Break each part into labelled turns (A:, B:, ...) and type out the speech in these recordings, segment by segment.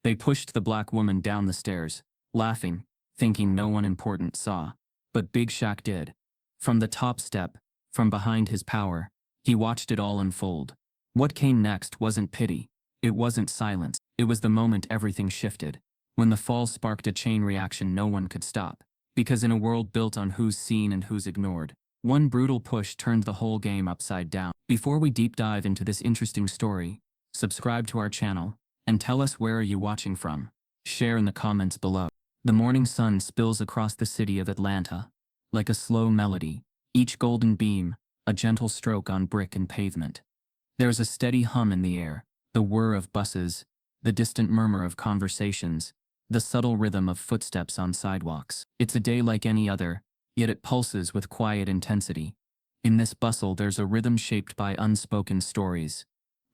A: They pushed the black woman down the stairs, laughing, thinking no one important saw. But Big Shaq did. From the top step, from behind his power, he watched it all unfold. What came next wasn't pity. It wasn't silence. It was the moment everything shifted. When the fall sparked a chain reaction no one could stop. Because in a world built on who's seen and who's ignored, one brutal push turned the whole game upside down. Before we deep dive into this interesting story, subscribe to our channel, and tell us where are you watching from. Share in the comments below. The morning sun spills across the city of Atlanta, like a slow melody, each golden beam, a gentle stroke on brick and pavement. There's a steady hum in the air, the whir of buses, the distant murmur of conversations, the subtle rhythm of footsteps on sidewalks. It's a day like any other, yet it pulses with quiet intensity. In this bustle there's a rhythm shaped by unspoken stories.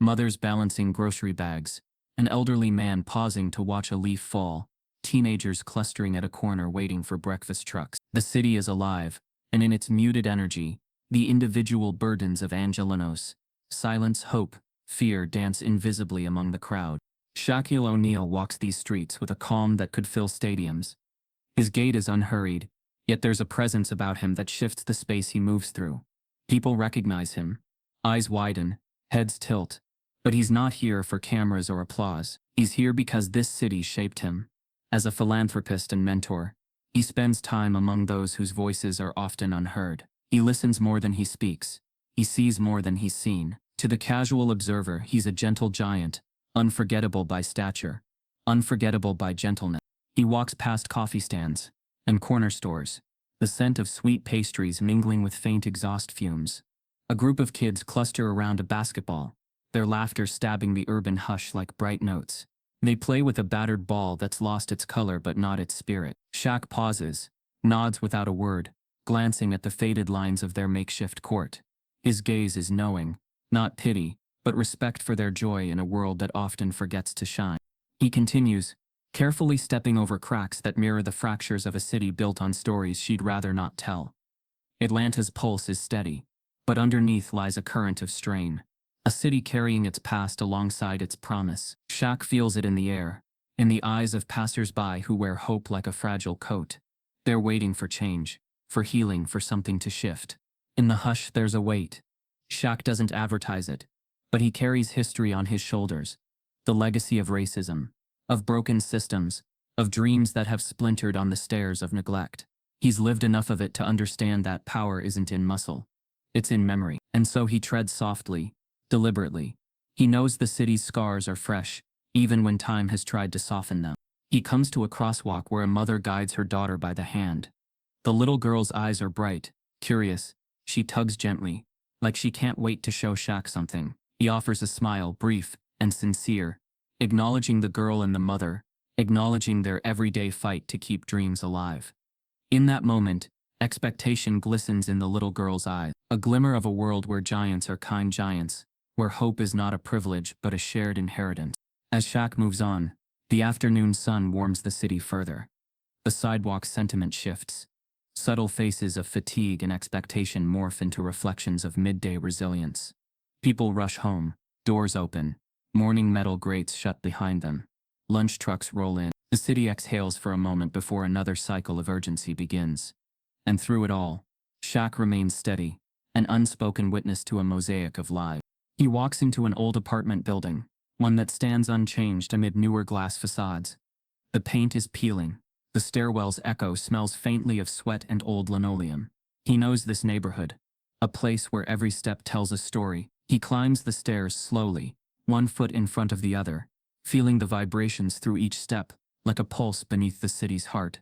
A: Mothers balancing grocery bags, an elderly man pausing to watch a leaf fall, teenagers clustering at a corner waiting for breakfast trucks. The city is alive, and in its muted energy, the individual burdens of Angelenos, silence, hope, fear dance invisibly among the crowd. Shaquille O'Neal walks these streets with a calm that could fill stadiums. His gait is unhurried, yet there's a presence about him that shifts the space he moves through. People recognize him. Eyes widen, heads tilt. But he's not here for cameras or applause. He's here because this city shaped him. As a philanthropist and mentor, he spends time among those whose voices are often unheard. He listens more than he speaks. He sees more than he's seen. To the casual observer, he's a gentle giant, unforgettable by stature, unforgettable by gentleness. He walks past coffee stands and corner stores, the scent of sweet pastries mingling with faint exhaust fumes. A group of kids cluster around a basketball, their laughter stabbing the urban hush like bright notes. They play with a battered ball that's lost its color but not its spirit. Shaq pauses, nods without a word, glancing at the faded lines of their makeshift court. His gaze is knowing, not pity, but respect for their joy in a world that often forgets to shine. He continues, carefully stepping over cracks that mirror the fractures of a city built on stories she'd rather not tell. Atlanta's pulse is steady, but underneath lies a current of strain. A city carrying its past alongside its promise. Shaq feels it in the air, in the eyes of passers-by who wear hope like a fragile coat. They're waiting for change, for healing, for something to shift. In the hush there's a weight. Shaq doesn't advertise it, but he carries history on his shoulders. The legacy of racism, of broken systems, of dreams that have splintered on the stairs of neglect. He's lived enough of it to understand that power isn't in muscle. It's in memory. And so he treads softly, deliberately. He knows the city's scars are fresh, even when time has tried to soften them. He comes to a crosswalk where a mother guides her daughter by the hand. The little girl's eyes are bright, curious. She tugs gently, like she can't wait to show Shaq something. He offers a smile, brief and sincere, acknowledging the girl and the mother, acknowledging their everyday fight to keep dreams alive. In that moment, expectation glistens in the little girl's eyes, a glimmer of a world where giants are kind giants, where hope is not a privilege but a shared inheritance. As Shaq moves on, the afternoon sun warms the city further. The sidewalk's sentiment shifts. Subtle faces of fatigue and expectation morph into reflections of midday resilience. People rush home, doors open, morning metal grates shut behind them. Lunch trucks roll in. The city exhales for a moment before another cycle of urgency begins. And through it all, Shaq remains steady, an unspoken witness to a mosaic of lives. He walks into an old apartment building, one that stands unchanged amid newer glass facades. The paint is peeling. The stairwell's echo smells faintly of sweat and old linoleum. He knows this neighborhood, a place where every step tells a story. He climbs the stairs slowly, one foot in front of the other, feeling the vibrations through each step, like a pulse beneath the city's heart.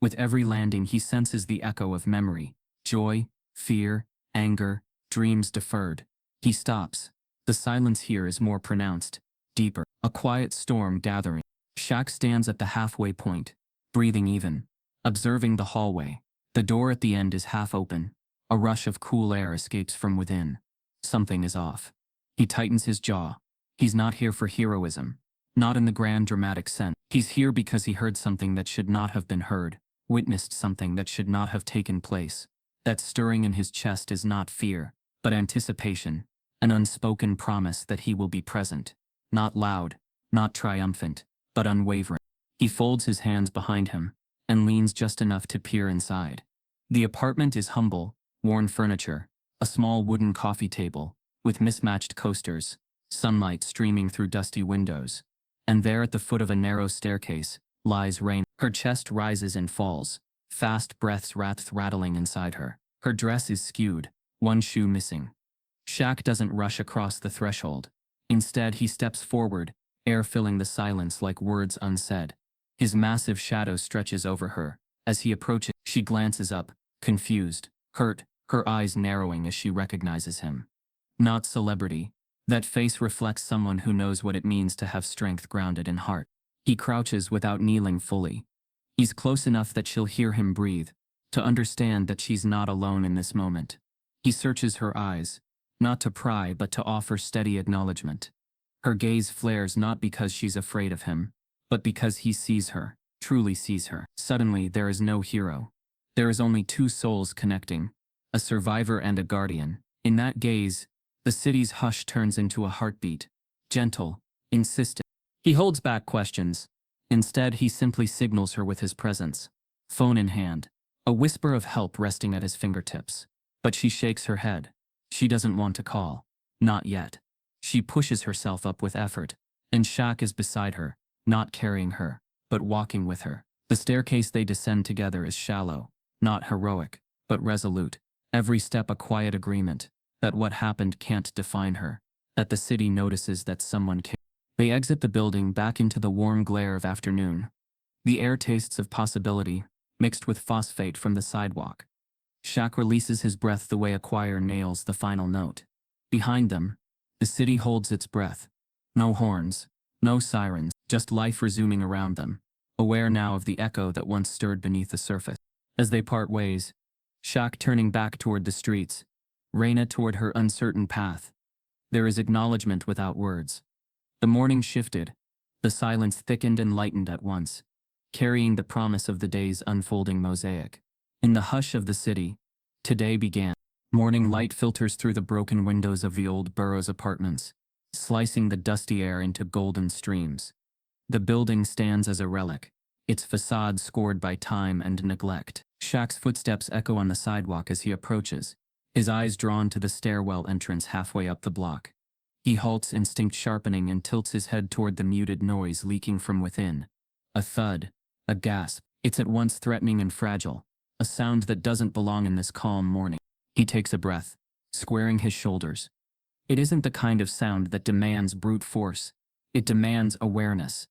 A: With every landing he senses the echo of memory, joy, fear, anger, dreams deferred. He stops. The silence here is more pronounced, deeper. A quiet storm gathering. Shaq stands at the halfway point, breathing even, observing the hallway. The door at the end is half open. A rush of cool air escapes from within. Something is off. He tightens his jaw. He's not here for heroism, not in the grand dramatic sense. He's here because he heard something that should not have been heard, witnessed something that should not have taken place. That stirring in his chest is not fear, but anticipation, an unspoken promise that he will be present. Not loud, not triumphant, but unwavering. He folds his hands behind him and leans just enough to peer inside. The apartment is humble, worn furniture, a small wooden coffee table with mismatched coasters, sunlight streaming through dusty windows. And there at the foot of a narrow staircase lies Rain. Her chest rises and falls, fast breaths rattling inside her. Her dress is skewed, one shoe missing. Shaq doesn't rush across the threshold. Instead, he steps forward, air filling the silence like words unsaid. His massive shadow stretches over her. As he approaches, she glances up, confused, hurt, her eyes narrowing as she recognizes him. Not celebrity. That face reflects someone who knows what it means to have strength grounded in heart. He crouches without kneeling fully. He's close enough that she'll hear him breathe, to understand that she's not alone in this moment. He searches her eyes, not to pry but to offer steady acknowledgement. Her gaze flares not because she's afraid of him, but because he sees her, truly sees her. Suddenly, there is no hero. There is only two souls connecting, a survivor and a guardian. In that gaze, the city's hush turns into a heartbeat, gentle, insistent. He holds back questions. Instead, he simply signals her with his presence, phone in hand, a whisper of help resting at his fingertips. But she shakes her head. She doesn't want to call. Not yet. She pushes herself up with effort, and Shaq is beside her, not carrying her, but walking with her. The staircase they descend together is shallow, not heroic, but resolute. Every step a quiet agreement that what happened can't define her, that the city notices that someone can. They exit the building back into the warm glare of afternoon. The air tastes of possibility, mixed with phosphate from the sidewalk. Shaq releases his breath the way a choir nails the final note. Behind them, the city holds its breath. No horns, no sirens, just life resuming around them, aware now of the echo that once stirred beneath the surface. As they part ways, Shaq turning back toward the streets, Raina toward her uncertain path. There is acknowledgement without words. The morning shifted. The silence thickened and lightened at once, carrying the promise of the day's unfolding mosaic. In the hush of the city, today began. Morning light filters through the broken windows of the old Burroughs apartments, slicing the dusty air into golden streams. The building stands as a relic, its facade scored by time and neglect. Shaq's footsteps echo on the sidewalk as he approaches, his eyes drawn to the stairwell entrance halfway up the block. He halts, instinct sharpening, and tilts his head toward the muted noise leaking from within. A thud, a gasp. It's at once threatening and fragile, a sound that doesn't belong in this calm morning. He takes a breath, squaring his shoulders. It isn't the kind of sound that demands brute force. It demands awareness.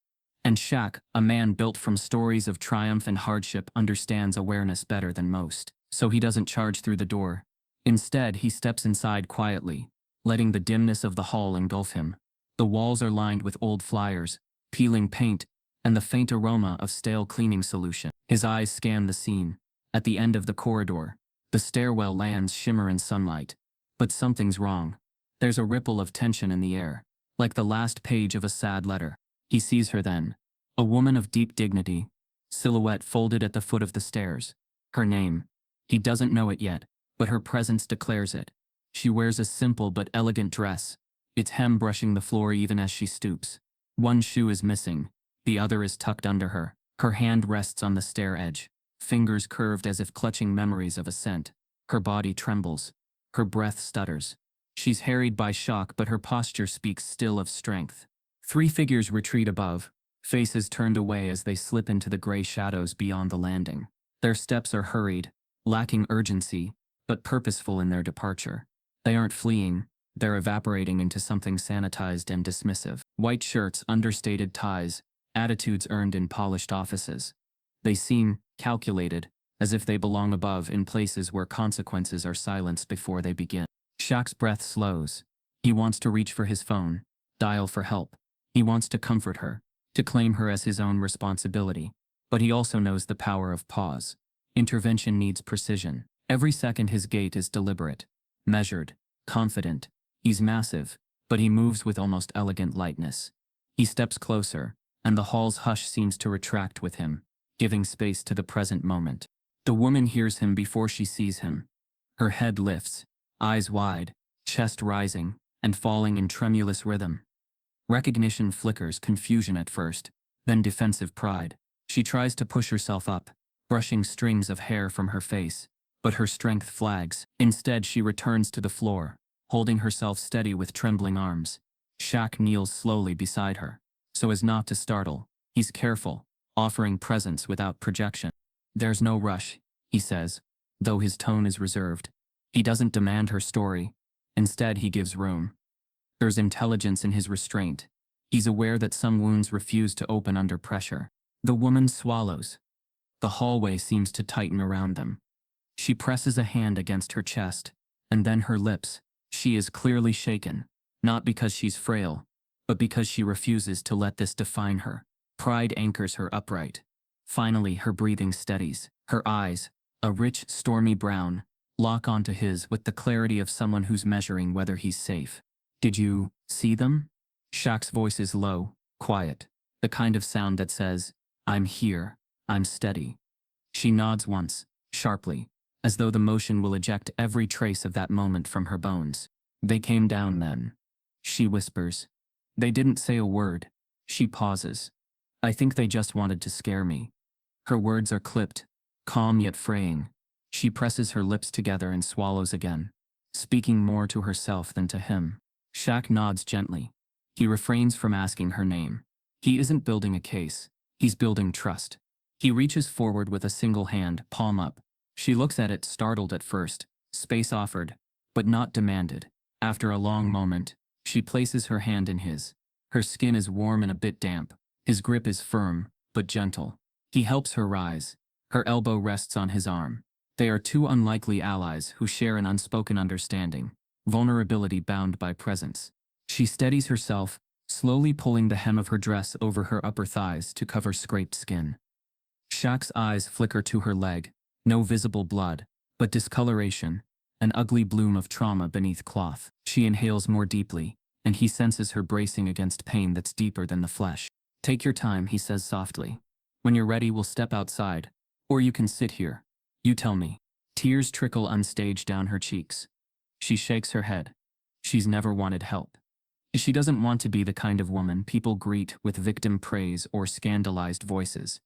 A: And Shaq, a man built from stories of triumph and hardship, understands awareness better than most. So he doesn't charge through the door. Instead, he steps inside quietly, letting the dimness of the hall engulf him. The walls are lined with old flyers, peeling paint, and the faint aroma of stale cleaning solution. His eyes scan the scene. At the end of the corridor, the stairwell lands shimmer in sunlight. But something's wrong. There's a ripple of tension in the air, like the last page of a sad letter. He sees her then, a woman of deep dignity, silhouette folded at the foot of the stairs. Her name. He doesn't know it yet, but her presence declares it. She wears a simple but elegant dress, its hem brushing the floor even as she stoops. One shoe is missing, the other is tucked under her. Her hand rests on the stair edge, fingers curved as if clutching memories of ascent. Her body trembles. Her breath stutters. She's harried by shock, but her posture speaks still of strength. Three figures retreat above, faces turned away as they slip into the gray shadows beyond the landing. Their steps are hurried, lacking urgency, but purposeful in their departure. They aren't fleeing, they're evaporating into something sanitized and dismissive. White shirts, understated ties, attitudes earned in polished offices. They seem calculated, as if they belong above in places where consequences are silenced before they begin. Shaq's breath slows. He wants to reach for his phone, dial for help. He wants to comfort her, to claim her as his own responsibility. But he also knows the power of pause. Intervention needs precision. Every second his gait is deliberate, measured, confident. He's massive, but he moves with almost elegant lightness. He steps closer, and the hall's hush seems to retract with him, giving space to the present moment. The woman hears him before she sees him. Her head lifts, eyes wide, chest rising, and falling in tremulous rhythm. Recognition flickers, confusion at first, then defensive pride. She tries to push herself up, brushing strings of hair from her face, but her strength flags. Instead, she returns to the floor, holding herself steady with trembling arms. Shaq kneels slowly beside her, so as not to startle. He's careful, offering presence without projection. "There's no rush," he says, though his tone is reserved. He doesn't demand her story. Instead, he gives room. There's intelligence in his restraint. He's aware that some wounds refuse to open under pressure. The woman swallows. The hallway seems to tighten around them. She presses a hand against her chest, and then her lips. She is clearly shaken, not because she's frail, but because she refuses to let this define her. Pride anchors her upright. Finally, her breathing steadies. Her eyes, a rich, stormy brown, lock onto his with the clarity of someone who's measuring whether he's safe. "Did you see them?" Shaq's voice is low, quiet, the kind of sound that says, "I'm here, I'm steady." She nods once, sharply, as though the motion will eject every trace of that moment from her bones. "They came down then," she whispers. "They didn't say a word." She pauses. "I think they just wanted to scare me." Her words are clipped, calm yet fraying. She presses her lips together and swallows again, speaking more to herself than to him. Shaq nods gently. He refrains from asking her name. He isn't building a case. He's building trust. He reaches forward with a single hand, palm up. She looks at it, startled at first. Space offered, but not demanded. After a long moment, she places her hand in his. Her skin is warm and a bit damp. His grip is firm, but gentle. He helps her rise. Her elbow rests on his arm. They are two unlikely allies who share an unspoken understanding, vulnerability bound by presence. She steadies herself, slowly pulling the hem of her dress over her upper thighs to cover scraped skin. Shaq's eyes flicker to her leg. No visible blood, but discoloration, an ugly bloom of trauma beneath cloth. She inhales more deeply, and he senses her bracing against pain that's deeper than the flesh. "Take your time," he says softly. "When you're ready, we'll step outside. Or you can sit here. You tell me." Tears trickle unstaged down her cheeks. She shakes her head. She's never wanted help. She doesn't want to be the kind of woman people greet with victim praise or scandalized voices.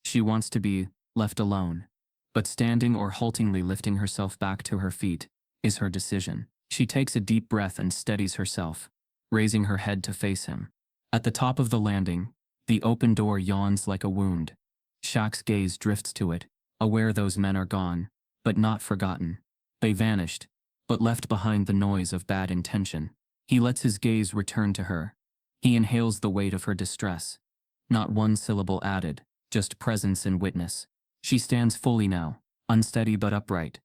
A: She wants to be left alone. But standing or haltingly lifting herself back to her feet is her decision. She takes a deep breath and steadies herself, raising her head to face him. At the top of the landing, the open door yawns like a wound. Shaq's gaze drifts to it, aware those men are gone, but not forgotten. They vanished, but left behind the noise of bad intention. He lets his gaze return to her. He inhales the weight of her distress. Not one syllable added, just presence and witness. She stands fully now, unsteady but upright.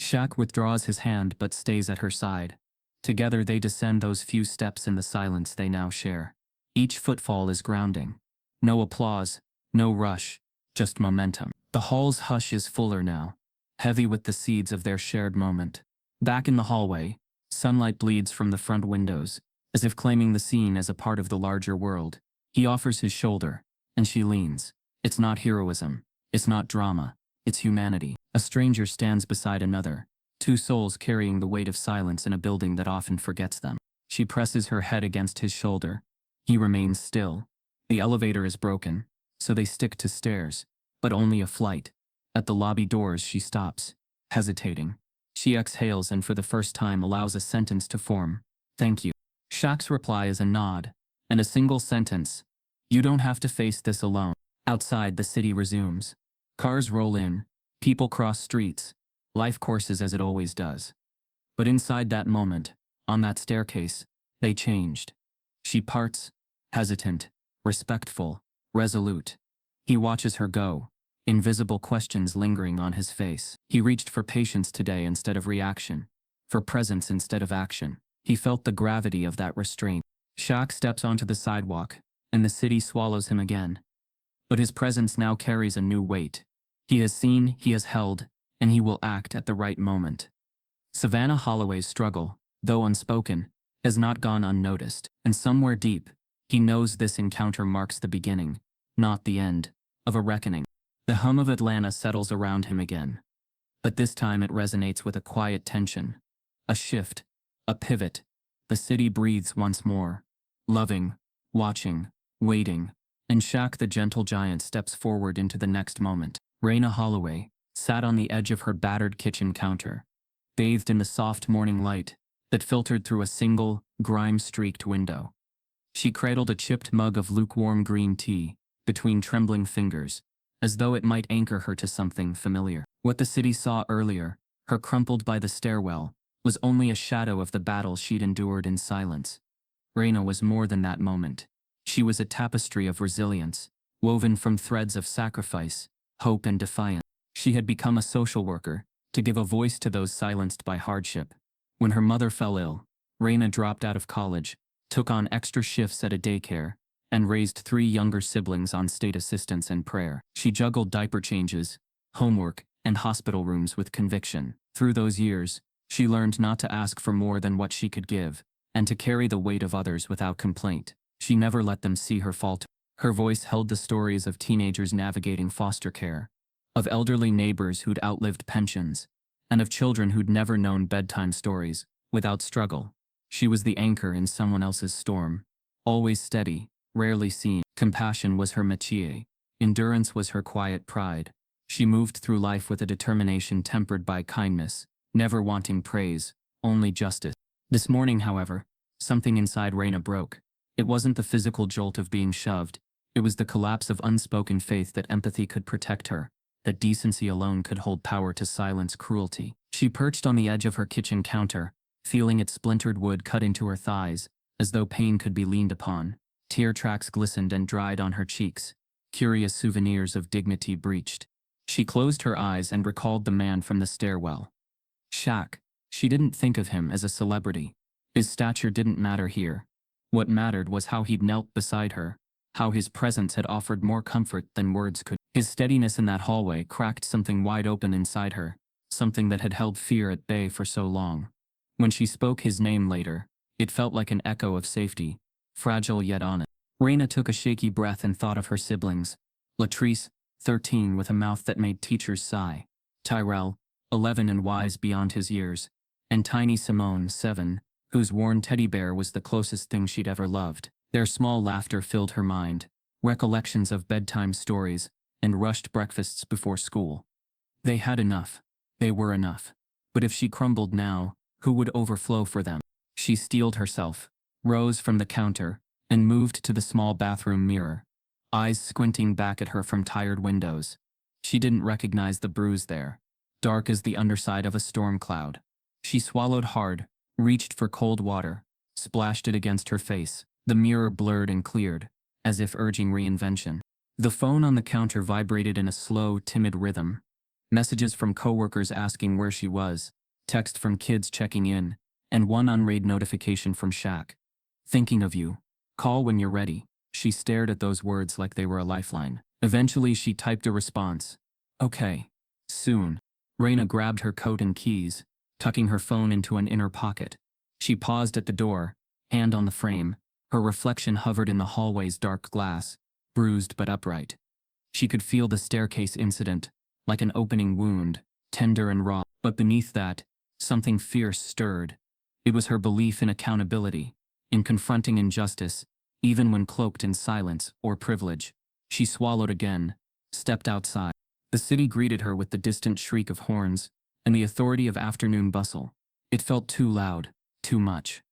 A: Shaq withdraws his hand but stays at her side. Together they descend those few steps in the silence they now share. Each footfall is grounding. No applause, no rush, just momentum. The hall's hush is fuller now, heavy with the seeds of their shared moment. Back in the hallway, sunlight bleeds from the front windows, as if claiming the scene as a part of the larger world. He offers his shoulder, and she leans. It's not heroism. It's not drama. It's humanity. A stranger stands beside another, two souls carrying the weight of silence in a building that often forgets them. She presses her head against his shoulder. He remains still. The elevator is broken, so they stick to stairs, but only a flight. At the lobby doors she stops, hesitating. She exhales and for the first time allows a sentence to form. "Thank you." Shaq's reply is a nod, and a single sentence. "You don't have to face this alone." Outside, the city resumes. Cars roll in, people cross streets, life courses as it always does. But inside that moment, on that staircase, they changed. She parts, hesitant, respectful, resolute. He watches her go, invisible questions lingering on his face. He reached for patience today instead of reaction, for presence instead of action. He felt the gravity of that restraint. Shaq steps onto the sidewalk, and the city swallows him again. But his presence now carries a new weight. He has seen, he has held, and he will act at the right moment. Savannah Holloway's struggle, though unspoken, has not gone unnoticed, and somewhere deep, he knows this encounter marks the beginning, not the end, of a reckoning. The hum of Atlanta settles around him again. But this time it resonates with a quiet tension. A shift, a pivot. The city breathes once more. Loving, watching, waiting. and Shaq the gentle giant steps forward into the next moment. Raina Holloway sat on the edge of her battered kitchen counter, bathed in the soft morning light that filtered through a single, grime-streaked window. She cradled a chipped mug of lukewarm green tea between trembling fingers, as though it might anchor her to something familiar. What the city saw earlier, her crumpled by the stairwell, was only a shadow of the battle she'd endured in silence. Raina was more than that moment. She was a tapestry of resilience, woven from threads of sacrifice, hope and defiance. She had become a social worker, to give a voice to those silenced by hardship. When her mother fell ill, Raina dropped out of college, took on extra shifts at a daycare, and raised 3 younger siblings on state assistance and prayer. She juggled diaper changes, homework, and hospital rooms with conviction. Through those years, she learned not to ask for more than what she could give, and to carry the weight of others without complaint. She never let them see her falter. Her voice held the stories of teenagers navigating foster care, of elderly neighbors who'd outlived pensions, and of children who'd never known bedtime stories without struggle. She was the anchor in someone else's storm, always steady, rarely seen. Compassion was her métier. Endurance was her quiet pride. She moved through life with a determination tempered by kindness, never wanting praise, only justice. This morning, however, something inside Raina broke. It wasn't the physical jolt of being shoved. It was the collapse of unspoken faith that empathy could protect her, that decency alone could hold power to silence cruelty. She perched on the edge of her kitchen counter, feeling its splintered wood cut into her thighs, as though pain could be leaned upon. Tear tracks glistened and dried on her cheeks, curious souvenirs of dignity breached. She closed her eyes and recalled the man from the stairwell. Shaq. She didn't think of him as a celebrity. His stature didn't matter here. What mattered was how he'd knelt beside her, how his presence had offered more comfort than words could. His steadiness in that hallway cracked something wide open inside her, something that had held fear at bay for so long. When she spoke his name later, it felt like an echo of safety, fragile yet honest. Raina took a shaky breath and thought of her siblings. Latrice, 13 with a mouth that made teachers sigh. Tyrell, 11 and wise beyond his years. And tiny Simone, 7, whose worn teddy bear was the closest thing she'd ever loved. Their small laughter filled her mind, recollections of bedtime stories, and rushed breakfasts before school. They had enough. They were enough. But if she crumbled now, who would overflow for them? She steeled herself, rose from the counter, and moved to the small bathroom mirror, eyes squinting back at her from tired windows. She didn't recognize the bruise there, dark as the underside of a storm cloud. She swallowed hard, reached for cold water, splashed it against her face. The mirror blurred and cleared, as if urging reinvention. The phone on the counter vibrated in a slow, timid rhythm. Messages from coworkers asking where she was, text from kids checking in, and one unread notification from Shaq. Thinking of you. Call when you're ready. She stared at those words like they were a lifeline. Eventually she typed a response. Okay. Soon. Raina grabbed her coat and keys, tucking her phone into an inner pocket. She paused at the door, hand on the frame. Her reflection hovered in the hallway's dark glass, bruised but upright. She could feel the staircase incident, like an opening wound, tender and raw. But beneath that, something fierce stirred. It was her belief in accountability, in confronting injustice, even when cloaked in silence or privilege. She swallowed again, stepped outside. The city greeted her with the distant shriek of horns and the authority of afternoon bustle. It felt too loud, too much.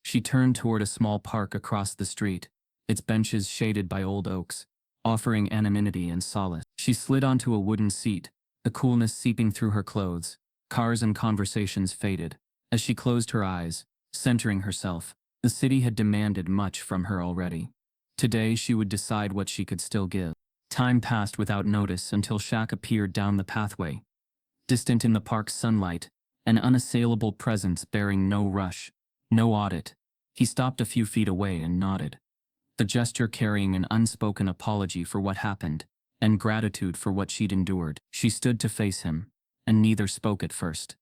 A: She turned toward a small park across the street, its benches shaded by old oaks, offering anonymity and solace. She slid onto a wooden seat, the coolness seeping through her clothes. Cars and conversations faded. As she closed her eyes, centering herself, the city had demanded much from her already. Today she would decide what she could still give. Time passed without notice until Shaq appeared down the pathway. Distant in the park's sunlight, an unassailable presence bearing no rush, no audit. He stopped a few feet away and nodded, the gesture carrying an unspoken apology for what happened, and gratitude for what she'd endured. She stood to face him, and neither spoke at first.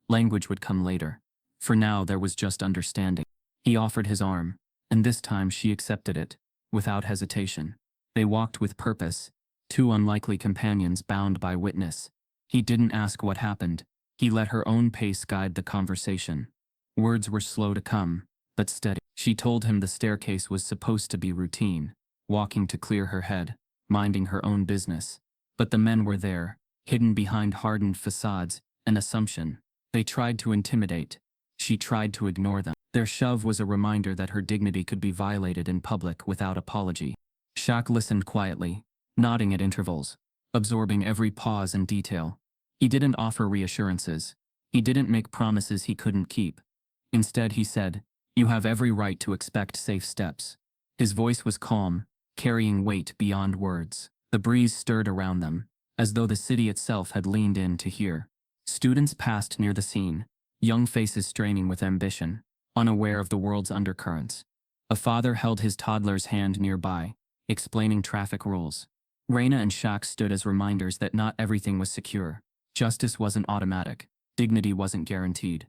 A: Language would come later. For now there was just understanding. He offered his arm, and this time she accepted it, without hesitation. They walked with purpose, two unlikely companions bound by witness. He didn't ask what happened. He let her own pace guide the conversation. Words were slow to come, but steady. She told him the staircase was supposed to be routine, walking to clear her head, minding her own business. But the men were there, hidden behind hardened facades and assumption. They tried to intimidate. She tried to ignore them. Their shove was a reminder that her dignity could be violated in public without apology. Shaq listened quietly, nodding at intervals, absorbing every pause and detail. He didn't offer reassurances. He didn't make promises he couldn't keep. Instead, he said, "You have every right to expect safe steps." His voice was calm, carrying weight beyond words. The breeze stirred around them, as though the city itself had leaned in to hear. Students passed near the scene, young faces straining with ambition, unaware of the world's undercurrents. A father held his toddler's hand nearby, explaining traffic rules. Raina and Shaq stood as reminders that not everything was secure. Justice wasn't automatic. Dignity wasn't guaranteed.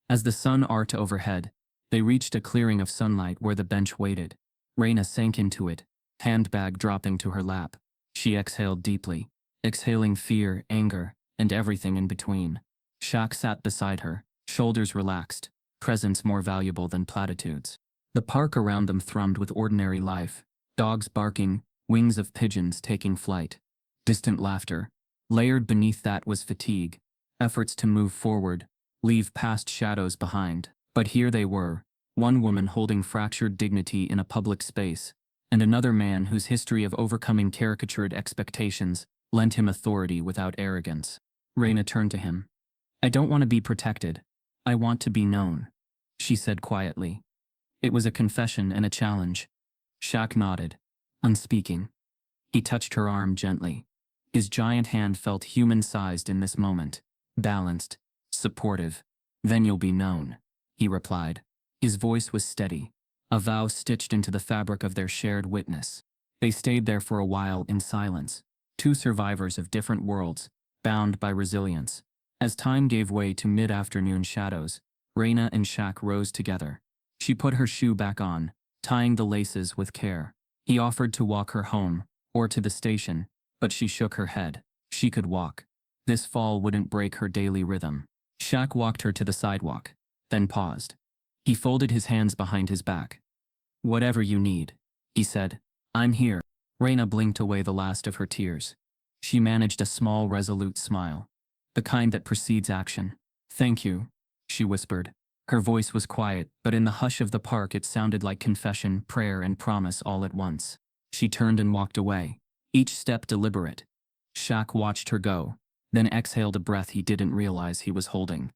A: As the sun arced overhead, they reached a clearing of sunlight where the bench waited. Raina sank into it, handbag dropping to her lap. She exhaled deeply, exhaling fear, anger, and everything in between. Shaq sat beside her, shoulders relaxed, presence more valuable than platitudes. The park around them thrummed with ordinary life, dogs barking, wings of pigeons taking flight. Distant laughter. Layered beneath that was fatigue, efforts to move forward, leave past shadows behind. But here they were, one woman holding fractured dignity in a public space, and another man whose history of overcoming caricatured expectations lent him authority without arrogance. Raina turned to him. "I don't want to be protected. I want to be known," she said quietly. It was a confession and a challenge. Shaq nodded, unspeaking. He touched her arm gently. His giant hand felt human-sized in this moment, balanced, supportive. "Then you'll be known," he replied. His voice was steady, a vow stitched into the fabric of their shared witness. They stayed there for a while in silence, two survivors of different worlds, bound by resilience. As time gave way to mid-afternoon shadows, Raina and Shaq rose together. She put her shoe back on, tying the laces with care. He offered to walk her home, or to the station, but she shook her head. She could walk. This fall wouldn't break her daily rhythm. Shaq walked her to the sidewalk, then paused. He folded his hands behind his back. "Whatever you need," he said. "I'm here." Raina blinked away the last of her tears. She managed a small, resolute smile, the kind that precedes action. "Thank you," she whispered. Her voice was quiet, but in the hush of the park it sounded like confession, prayer, and promise all at once. She turned and walked away, each step deliberate. Shaq watched her go, then exhaled a breath he didn't realize he was holding.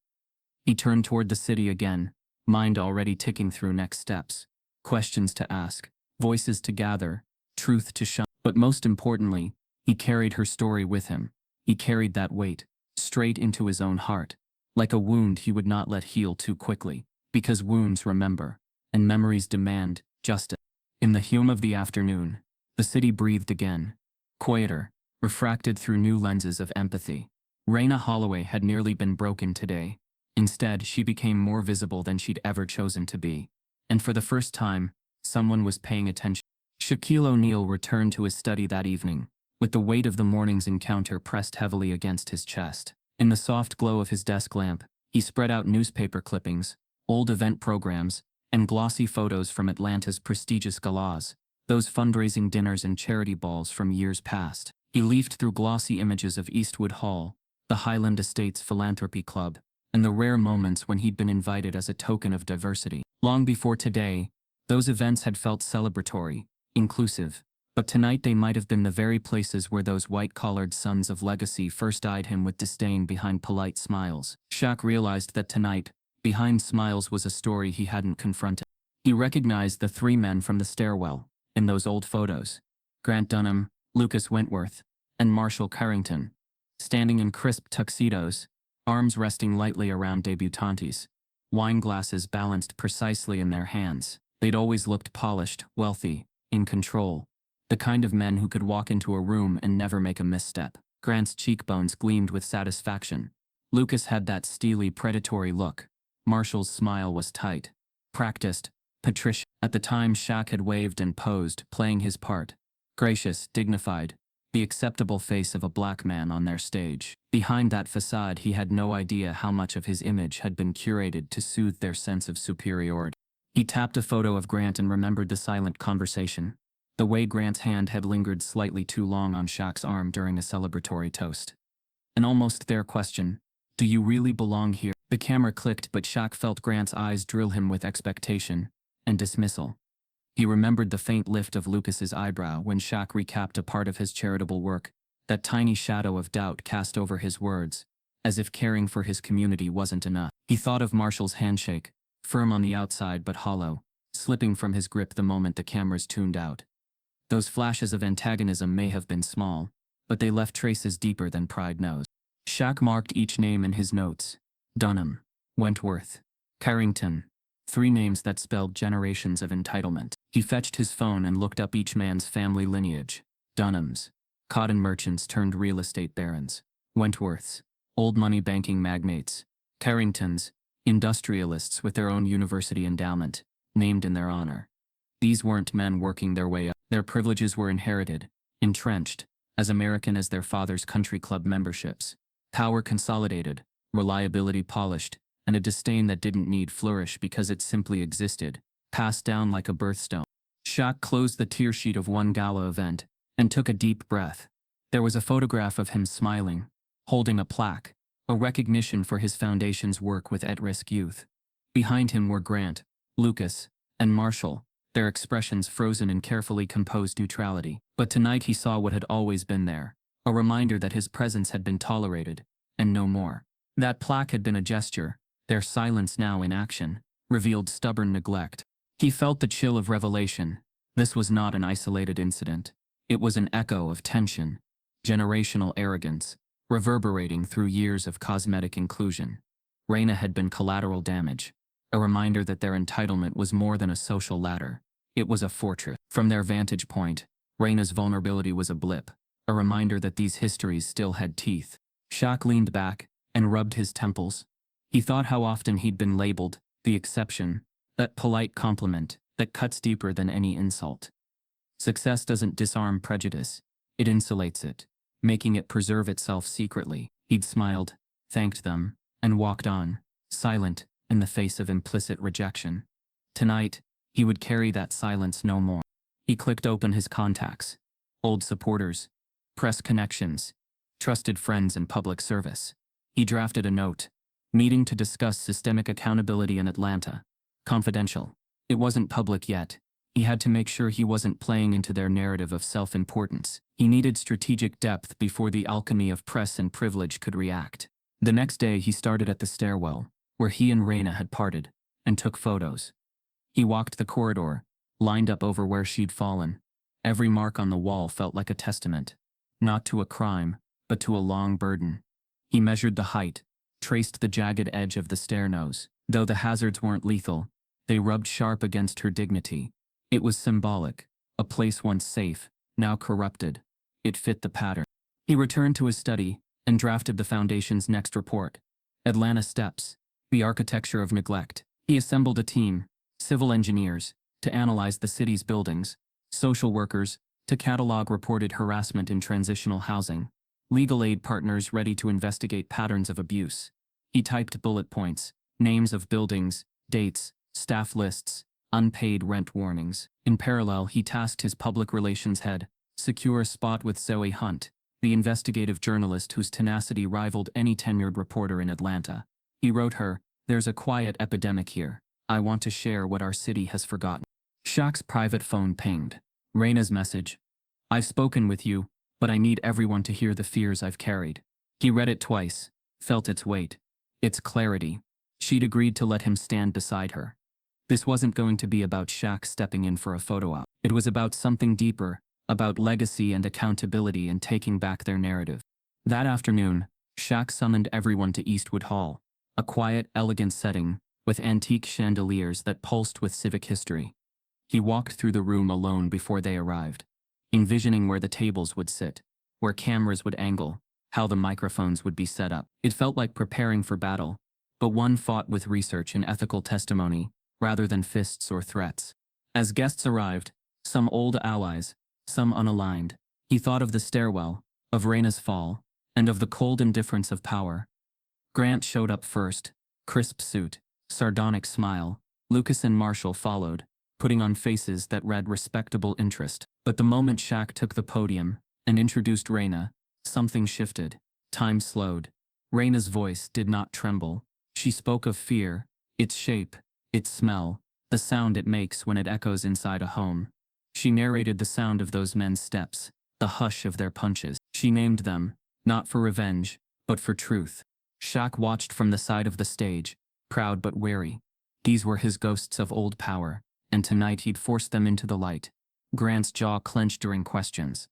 A: He turned toward the city again, mind already ticking through next steps. Questions to ask, voices to gather, truth to shine. But most importantly, he carried her story with him. He carried that weight, straight into his own heart. Like a wound he would not let heal too quickly, because wounds remember, and memories demand justice. In the hum of the afternoon, the city breathed again, quieter, refracted through new lenses of empathy. Raina Holloway had nearly been broken today. Instead, she became more visible than she'd ever chosen to be. And for the first time, someone was paying attention. Shaquille O'Neal returned to his study that evening, with the weight of the morning's encounter pressed heavily against his chest. In the soft glow of his desk lamp, he spread out newspaper clippings, old event programs, and glossy photos from Atlanta's prestigious galas, those fundraising dinners and charity balls from years past. He leafed through glossy images of Eastwood Hall, the Highland Estates Philanthropy Club, and the rare moments when he'd been invited as a token of diversity. Long before today, those events had felt celebratory, inclusive. But tonight they might have been the very places where those white-collared sons of legacy first eyed him with disdain behind polite smiles. Shaq realized that tonight, behind smiles was a story he hadn't confronted. He recognized the three men from the stairwell, in those old photos. Grant Dunham, Lucas Wentworth, and Marshall Carrington, standing in crisp tuxedos, arms resting lightly around debutantes, wine glasses balanced precisely in their hands. They'd always looked polished, wealthy, in control. The kind of men who could walk into a room and never make a misstep. Grant's cheekbones gleamed with satisfaction. Lucas had that steely, predatory look. Marshall's smile was tight, practiced, patrician. At the time, Shaq had waved and posed, playing his part. Gracious, dignified, the acceptable face of a black man on their stage. Behind that facade, he had no idea how much of his image had been curated to soothe their sense of superiority. He tapped a photo of Grant and remembered the silent conversation. the way Grant's hand had lingered slightly too long on Shaq's arm during a celebratory toast. An almost there question, "Do you really belong here?" The camera clicked, but Shaq felt Grant's eyes drill him with expectation and dismissal. He remembered the faint lift of Lucas's eyebrow when Shaq recapped a part of his charitable work, that tiny shadow of doubt cast over his words, as if caring for his community wasn't enough. He thought of Marshall's handshake, firm on the outside but hollow, slipping from his grip the moment the cameras tuned out. Those flashes of antagonism may have been small, but they left traces deeper than pride knows. Shaq marked each name in his notes. Dunham, Wentworth, Carrington. 3 names that spelled generations of entitlement. He fetched his phone and looked up each man's family lineage. Dunhams, cotton merchants turned real estate barons. Wentworths, old money banking magnates. Carringtons, industrialists with their own university endowment, named in their honor. These weren't men working their way up. Their privileges were inherited, entrenched, as American as their father's country club memberships. Power consolidated, reliability polished, and a disdain that didn't need flourish because it simply existed, passed down like a birthstone. Shaq closed the tear sheet of one gala event and took a deep breath. There was a photograph of him smiling, holding a plaque, a recognition for his foundation's work with at-risk youth. Behind him were Grant, Lucas, and Marshall, their expressions frozen in carefully composed neutrality. But tonight he saw what had always been there, a reminder that his presence had been tolerated, and no more. That plaque had been a gesture. Their silence now in action revealed stubborn neglect. He felt the chill of revelation. This was not an isolated incident. It was an echo of tension, generational arrogance, reverberating through years of cosmetic inclusion. Raina had been collateral damage, a reminder that their entitlement was more than a social ladder. It was a fortress. From their vantage point, Raina's vulnerability was a blip, a reminder that these histories still had teeth. Shaq leaned back and rubbed his temples. He thought how often he'd been labeled the exception, that polite compliment that cuts deeper than any insult. Success doesn't disarm prejudice, it insulates it, making it preserve itself secretly. He'd smiled, thanked them, and walked on, silent, in the face of implicit rejection. Tonight, he would carry that silence no more. He clicked open his contacts. Old supporters, press connections, trusted friends in public service. He drafted a note. Meeting to discuss systemic accountability in Atlanta. Confidential. It wasn't public yet. He had to make sure he wasn't playing into their narrative of self-importance. He needed strategic depth before the alchemy of press and privilege could react. The next day he started at the stairwell, where he and Raina had parted, and took photos. He walked the corridor, lined up over where she'd fallen. Every mark on the wall felt like a testament, not to a crime, but to a long burden. He measured the height, traced the jagged edge of the stair nose. Though the hazards weren't lethal, they rubbed sharp against her dignity. It was symbolic, a place once safe, now corrupted. It fit the pattern. He returned to his study and drafted the foundation's next report. Atlanta Steps, the architecture of neglect. He assembled a team, civil engineers, to analyze the city's buildings, social workers, to catalog reported harassment in transitional housing, legal aid partners ready to investigate patterns of abuse. He typed bullet points, names of buildings, dates, staff lists, unpaid rent warnings. In parallel, he tasked his public relations head, secure a spot with Zoe Hunt, the investigative journalist whose tenacity rivaled any tenured reporter in Atlanta. He wrote her, "There's a quiet epidemic here. I want to share what our city has forgotten." Shaq's private phone pinged. Raina's message. "I've spoken with you, but I need everyone to hear the fears I've carried." He read it twice, felt its weight, its clarity. She'd agreed to let him stand beside her. This wasn't going to be about Shaq stepping in for a photo op. It was about something deeper, about legacy and accountability and taking back their narrative. That afternoon, Shaq summoned everyone to Eastwood Hall, a quiet, elegant setting, with antique chandeliers that pulsed with civic history. He walked through the room alone before they arrived, envisioning where the tables would sit, where cameras would angle, how the microphones would be set up. It felt like preparing for battle, but one fought with research and ethical testimony, rather than fists or threats. As guests arrived, some old allies, some unaligned, he thought of the stairwell, of Raina's fall, and of the cold indifference of power. Grant showed up first, crisp suit, sardonic smile. Lucas and Marshall followed, putting on faces that read respectable interest. But the moment Shaq took the podium and introduced Raina, something shifted. Time slowed. Raina's voice did not tremble. She spoke of fear, its shape, its smell, the sound it makes when it echoes inside a home. She narrated the sound of those men's steps, the hush of their punches. She named them, not for revenge, but for truth. Shaq watched from the side of the stage, proud but wary. These were his ghosts of old power, and tonight he'd force them into the light. Grant's jaw clenched during questions.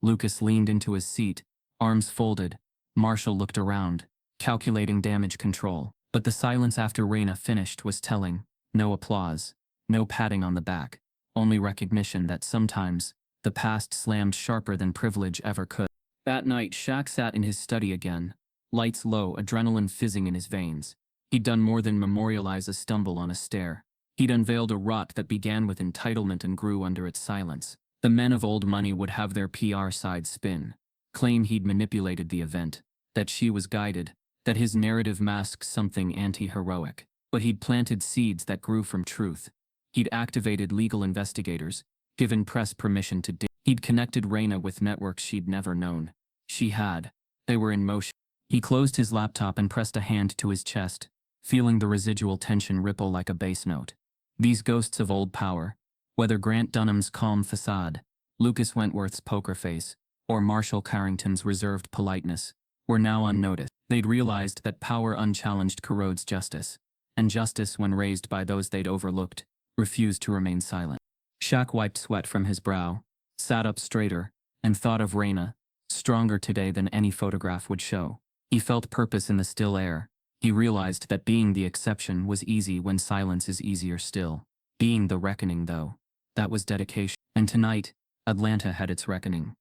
A: Lucas leaned into his seat, arms folded. Marshall looked around, calculating damage control. But the silence after Raina finished was telling. No applause, no patting on the back, only recognition that sometimes the past slammed sharper than privilege ever could. That night, Shaq sat in his study again, lights low, adrenaline fizzing in his veins. He'd done more than memorialize a stumble on a stair. He'd unveiled a rot that began with entitlement and grew under its silence. The men of old money would have their PR side spin, claim he'd manipulated the event, that she was guided, that his narrative masks something anti-heroic. But he'd planted seeds that grew from truth. He'd activated legal investigators, given press permission to dig. He'd connected Raina with networks she'd never known. She had. They were in motion. He closed his laptop and pressed a hand to his chest, feeling the residual tension ripple like a bass note. These ghosts of old power, whether Grant Dunham's calm facade, Lucas Wentworth's poker face, or Marshall Carrington's reserved politeness, were now unnoticed. They'd realized that power unchallenged corrodes justice, and justice, when raised by those they'd overlooked, refused to remain silent. Shaq wiped sweat from his brow, sat up straighter, and thought of Raina, stronger today than any photograph would show. He felt purpose in the still air. He realized that being the exception was easy when silence is easier still. Being the reckoning, though, that was dedication. And tonight, Atlanta had its reckoning.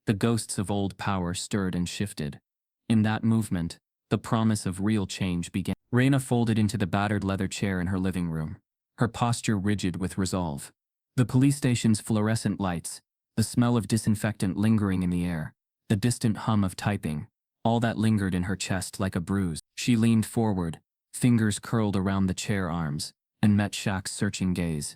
A: The ghosts of old power stirred and shifted. In that movement, the promise of real change began. Raina folded into the battered leather chair in her living room, her posture rigid with resolve. The police station's fluorescent lights, the smell of disinfectant lingering in the air, the distant hum of typing, all that lingered in her chest like a bruise. She leaned forward, fingers curled around the chair arms, and met Shaq's searching gaze.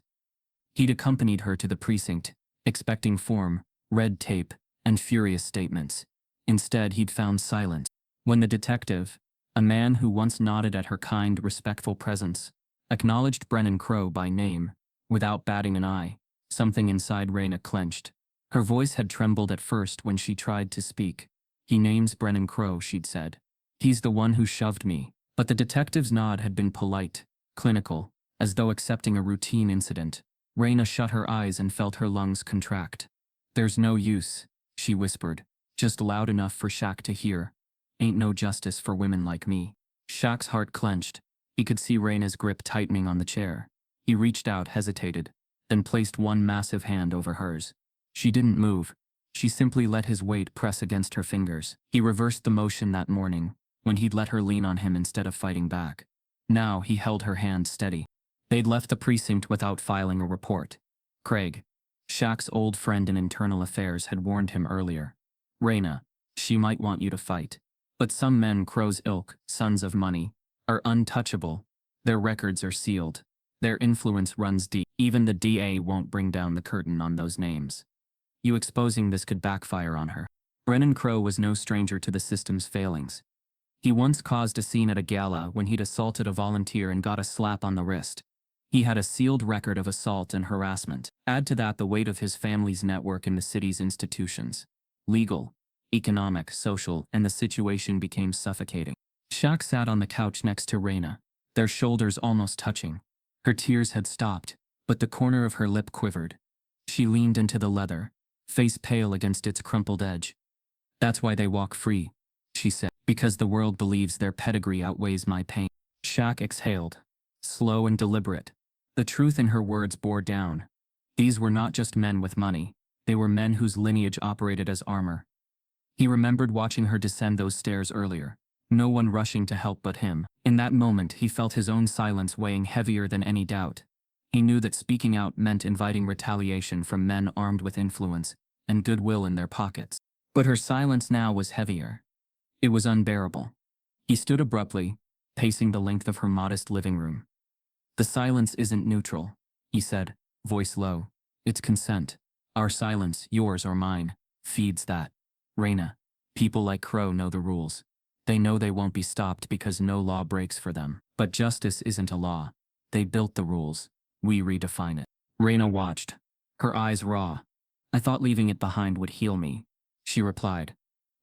A: He'd accompanied her to the precinct, expecting form, red tape, and furious statements. Instead, he'd found silence. When the detective, a man who once nodded at her kind, respectful presence, acknowledged Brennan Crowe by name, without batting an eye, something inside Raina clenched. Her voice had trembled at first when she tried to speak. "He name's Brennan Crowe," she'd said. "He's the one who shoved me." But the detective's nod had been polite, clinical, as though accepting a routine incident. Raina shut her eyes and felt her lungs contract. "There's no use," she whispered, just loud enough for Shaq to hear. "Ain't no justice for women like me." Shaq's heart clenched. He could see Raina's grip tightening on the chair. He reached out, hesitated, then placed one massive hand over hers. She didn't move. She simply let his weight press against her fingers. He reversed the motion that morning, when he'd let her lean on him instead of fighting back. Now he held her hand steady. They'd left the precinct without filing a report. Craig, Shaq's old friend in internal affairs, had warned him earlier. "Raina, she might want you to fight. But some men, Crowe's ilk, sons of money, are untouchable. Their records are sealed. Their influence runs deep. Even the DA won't bring down the curtain on those names. You exposing this could backfire on her." Brennan Crowe was no stranger to the system's failings. He once caused a scene at a gala when he'd assaulted a volunteer and got a slap on the wrist. He had a sealed record of assault and harassment. Add to that the weight of his family's network in the city's institutions. Legal, economic, social, and the situation became suffocating. Shaq sat on the couch next to Raina, their shoulders almost touching. Her tears had stopped, but the corner of her lip quivered. She leaned into the leather, face pale against its crumpled edge. "That's why they walk free," she said, "because the world believes their pedigree outweighs my pain." Shaq exhaled, slow and deliberate. The truth in her words bore down. These were not just men with money. They were men whose lineage operated as armor. He remembered watching her descend those stairs earlier, no one rushing to help but him. In that moment, he felt his own silence weighing heavier than any doubt. He knew that speaking out meant inviting retaliation from men armed with influence and goodwill in their pockets. But her silence now was heavier. It was unbearable. He stood abruptly, pacing the length of her modest living room. "The silence isn't neutral," he said, voice low. "It's consent. Our silence, yours or mine, feeds that. Reyna, people like Crow know the rules. They know they won't be stopped because no law breaks for them. But justice isn't a law. They built the rules. We redefine it. Reyna watched, her eyes raw. I thought leaving it behind would heal me, she replied.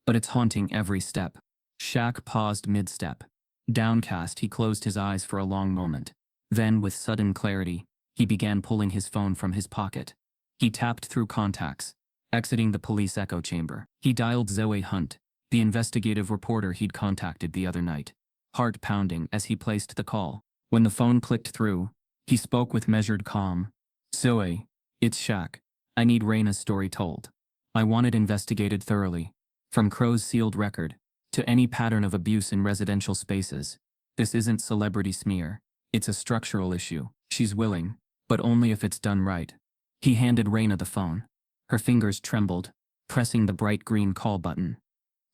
A: But it's haunting every step. Shaq paused mid-step. Downcast, he closed his eyes for a long moment. Then, with sudden clarity, he began pulling his phone from his pocket. He tapped through contacts, exiting the police echo chamber. He dialed Zoe Hunt, the investigative reporter he'd contacted the other night, heart pounding as he placed the call. When the phone clicked through, he spoke with measured calm. Zoe, it's Shaq. I need Reyna's story told. I want it investigated thoroughly, from Crow's sealed record to any pattern of abuse in residential spaces. This isn't celebrity smear. It's a structural issue. She's willing, but only if it's done right. He handed Reyna the phone. Her fingers trembled, pressing the bright green call button.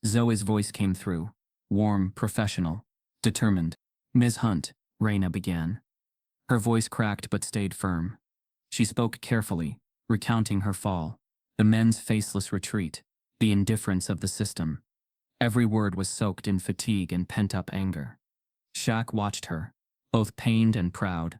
A: Zoe's voice came through, warm, professional, determined. Ms. Hunt, Reyna began. Her voice cracked but stayed firm. She spoke carefully, recounting her fall, the men's faceless retreat, the indifference of the system. Every word was soaked in fatigue and pent-up anger. Shaq watched her, both pained and proud.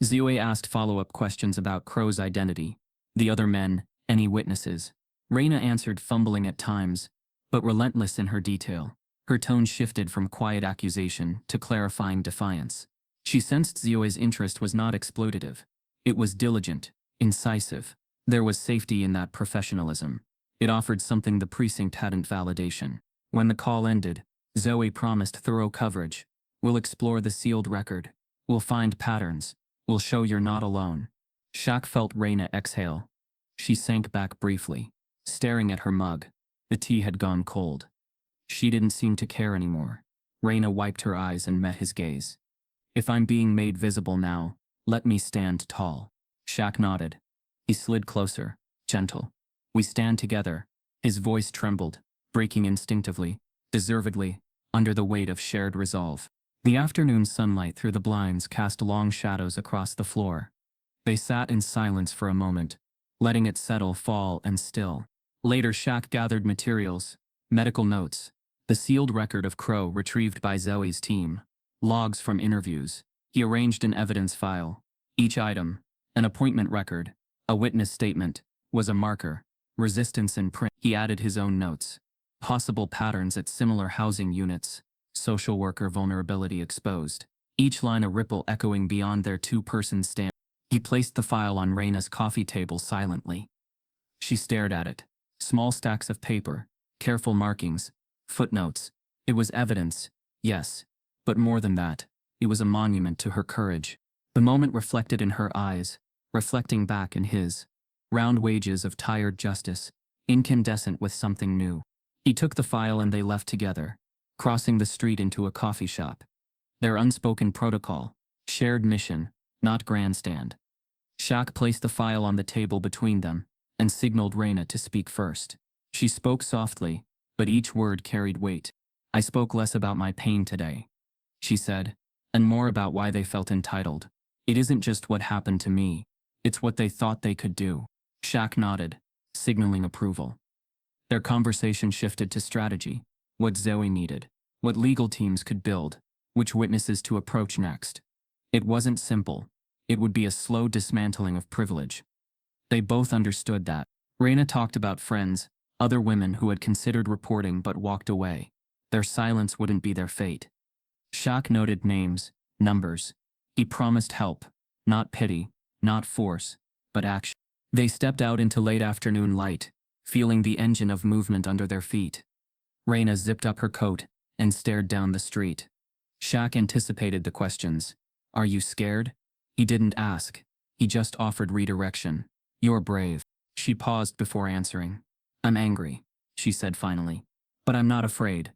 A: Zoe asked follow-up questions about Crow's identity, the other men, any witnesses. Reyna answered, fumbling at times, but relentless in her detail. Her tone shifted from quiet accusation to clarifying defiance. She sensed Zoe's interest was not exploitative. It was diligent, incisive. There was safety in that professionalism. It offered something the precinct hadn't: validation. When the call ended, Zoe promised thorough coverage. We'll explore the sealed record. We'll find patterns. We'll show you're not alone. Shaq felt Reyna exhale. She sank back briefly, staring at her mug. The tea had gone cold. She didn't seem to care anymore. Reyna wiped her eyes and met his gaze. If I'm being made visible now, let me stand tall. Shaq nodded. He slid closer, gentle. We stand together. His voice trembled, breaking instinctively, deservedly, under the weight of shared resolve. The afternoon sunlight through the blinds cast long shadows across the floor. They sat in silence for a moment, letting it settle, fall, and still. Later, Shaq gathered materials, medical notes, the sealed record of Crow retrieved by Zoe's team, logs from interviews. He arranged an evidence file. Each item, an appointment record, a witness statement, was a marker. Resistance in print. He added his own notes. Possible patterns at similar housing units. Social worker vulnerability exposed. Each line a ripple echoing beyond their two-person stand. He placed the file on Reyna's coffee table silently. She stared at it. Small stacks of paper, careful markings, footnotes. It was evidence, yes, but more than that, it was a monument to her courage. The moment reflected in her eyes, reflecting back in his. Round wages of tired justice, incandescent with something new. He took the file and they left together, crossing the street into a coffee shop. Their unspoken protocol, shared mission, not grandstand. Shaq placed the file on the table between them and signaled Reyna to speak first. She spoke softly, but each word carried weight. I spoke less about my pain today, she said, and more about why they felt entitled. It isn't just what happened to me, it's what they thought they could do. Shaq nodded, signaling approval. Their conversation shifted to strategy, what Zoe needed, what legal teams could build, which witnesses to approach next. It wasn't simple. It would be a slow dismantling of privilege. They both understood that. Reyna talked about friends, other women who had considered reporting but walked away. Their silence wouldn't be their fate. Shaq noted names, numbers. He promised help, not pity, not force, but action. They stepped out into late afternoon light, feeling the engine of movement under their feet. Reyna zipped up her coat and stared down the street. Shaq anticipated the questions. Are you scared? He didn't ask. He just offered redirection. You're brave. She paused before answering. I'm angry, she said finally. But I'm not afraid.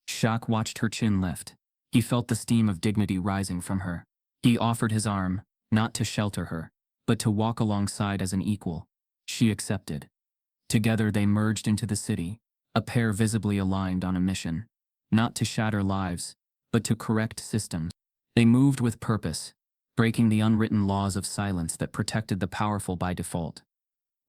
A: Shaq watched her chin lift. He felt the steam of dignity rising from her. He offered his arm, not to shelter her, but to walk alongside as an equal. She accepted. Together they merged into the city, a pair visibly aligned on a mission. Not to shatter lives, but to correct systems. They moved with purpose, breaking the unwritten laws of silence that protected the powerful by default.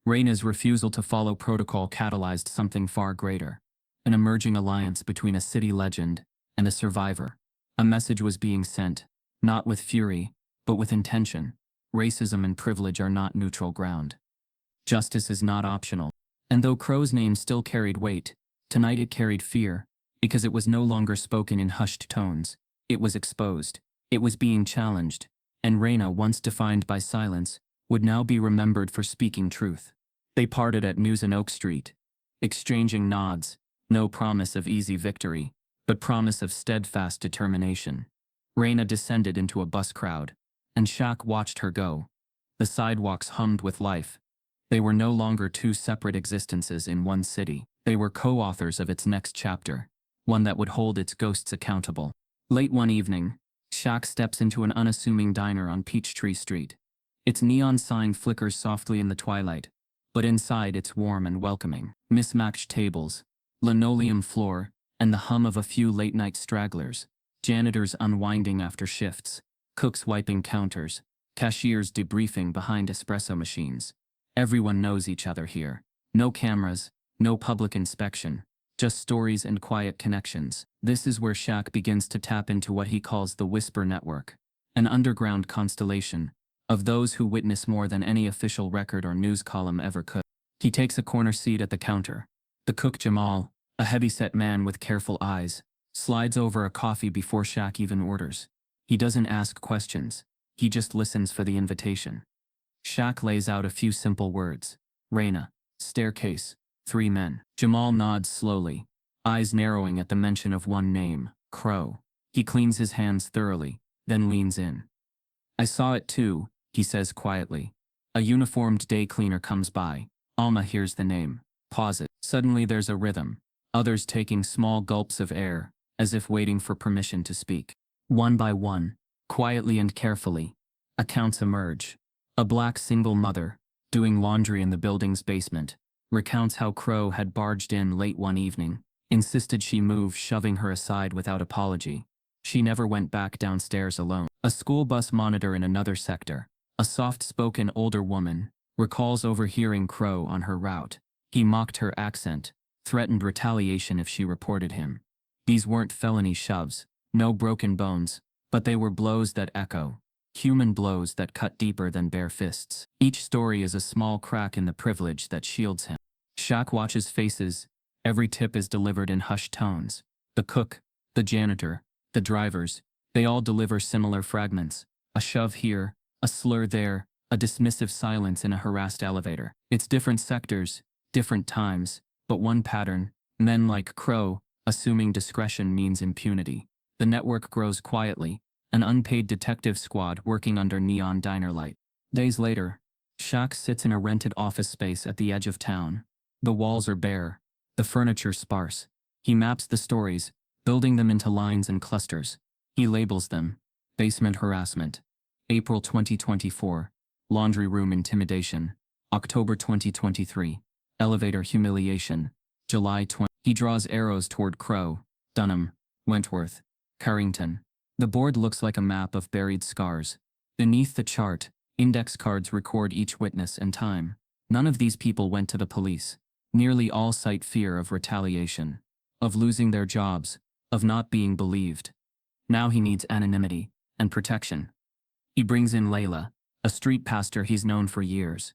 A: Reina's refusal to follow protocol catalyzed something far greater. An emerging alliance between a city legend and a survivor. A message was being sent, not with fury, but with intention. Racism and privilege are not neutral ground. Justice is not optional. And though Crow's name still carried weight, tonight it carried fear, because it was no longer spoken in hushed tones. It was exposed. It was being challenged. And Reina, once defined by silence, would now be remembered for speaking truth. They parted at News and Oak Street, exchanging nods, no promise of easy victory, but promise of steadfast determination. Reina descended into a bus crowd, and Shaq watched her go. The sidewalks hummed with life. They were no longer two separate existences in one city. They were co-authors of its next chapter, one that would hold its ghosts accountable. Late one evening, Shaq steps into an unassuming diner on Peachtree Street. Its neon sign flickers softly in the twilight, but inside it's warm and welcoming. Mismatched tables, linoleum floor, and the hum of a few late-night stragglers, janitors unwinding after shifts, cooks wiping counters, cashiers debriefing behind espresso machines. Everyone knows each other here. No cameras, no public inspection, just stories and quiet connections. This is where Shaq begins to tap into what he calls the Whisper Network, an underground constellation of those who witness more than any official record or news column ever could. He takes a corner seat at the counter. The cook Jamal, a heavy-set man with careful eyes, slides over a coffee before Shaq even orders. He doesn't ask questions. He just listens for the invitation. Shaq lays out a few simple words. Reina, staircase, 3 men. Jamal nods slowly, eyes narrowing at the mention of one name, Crow. He cleans his hands thoroughly, then leans in. I saw it too, he says quietly. A uniformed day cleaner comes by. Alma hears the name. Pauses. Suddenly there's a rhythm. Others taking small gulps of air, as if waiting for permission to speak. One by one, quietly and carefully, accounts emerge. A black single mother, doing laundry in the building's basement, recounts how Crow had barged in late one evening, insisted she move, shoving her aside without apology. She never went back downstairs alone. A school bus monitor in another sector, a soft-spoken older woman, recalls overhearing Crow on her route. He mocked her accent, threatened retaliation if she reported him. These weren't felony shoves, no broken bones, but they were blows that echo. Human blows that cut deeper than bare fists. Each story is a small crack in the privilege that shields him. Shaq watches faces. Every tip is delivered in hushed tones. The cook, the janitor, the drivers, they all deliver similar fragments. A shove here, a slur there, a dismissive silence in a harassed elevator. It's different sectors, different times, but one pattern. Men like Crow, assuming discretion means impunity. The network grows quietly, an unpaid detective squad working under neon diner light. Days later, Shaq sits in a rented office space at the edge of town. The walls are bare, the furniture sparse. He maps the stories, building them into lines and clusters. He labels them. Basement harassment. April 2024. Laundry room intimidation. October 2023. Elevator humiliation. July 20. He draws arrows toward Crow, Dunham, Wentworth, Carrington. The board looks like a map of buried scars. Beneath the chart, index cards record each witness and time. None of these people went to the police. Nearly all cite fear of retaliation, of losing their jobs, of not being believed. Now he needs anonymity and protection. He brings in Layla, a street pastor he's known for years.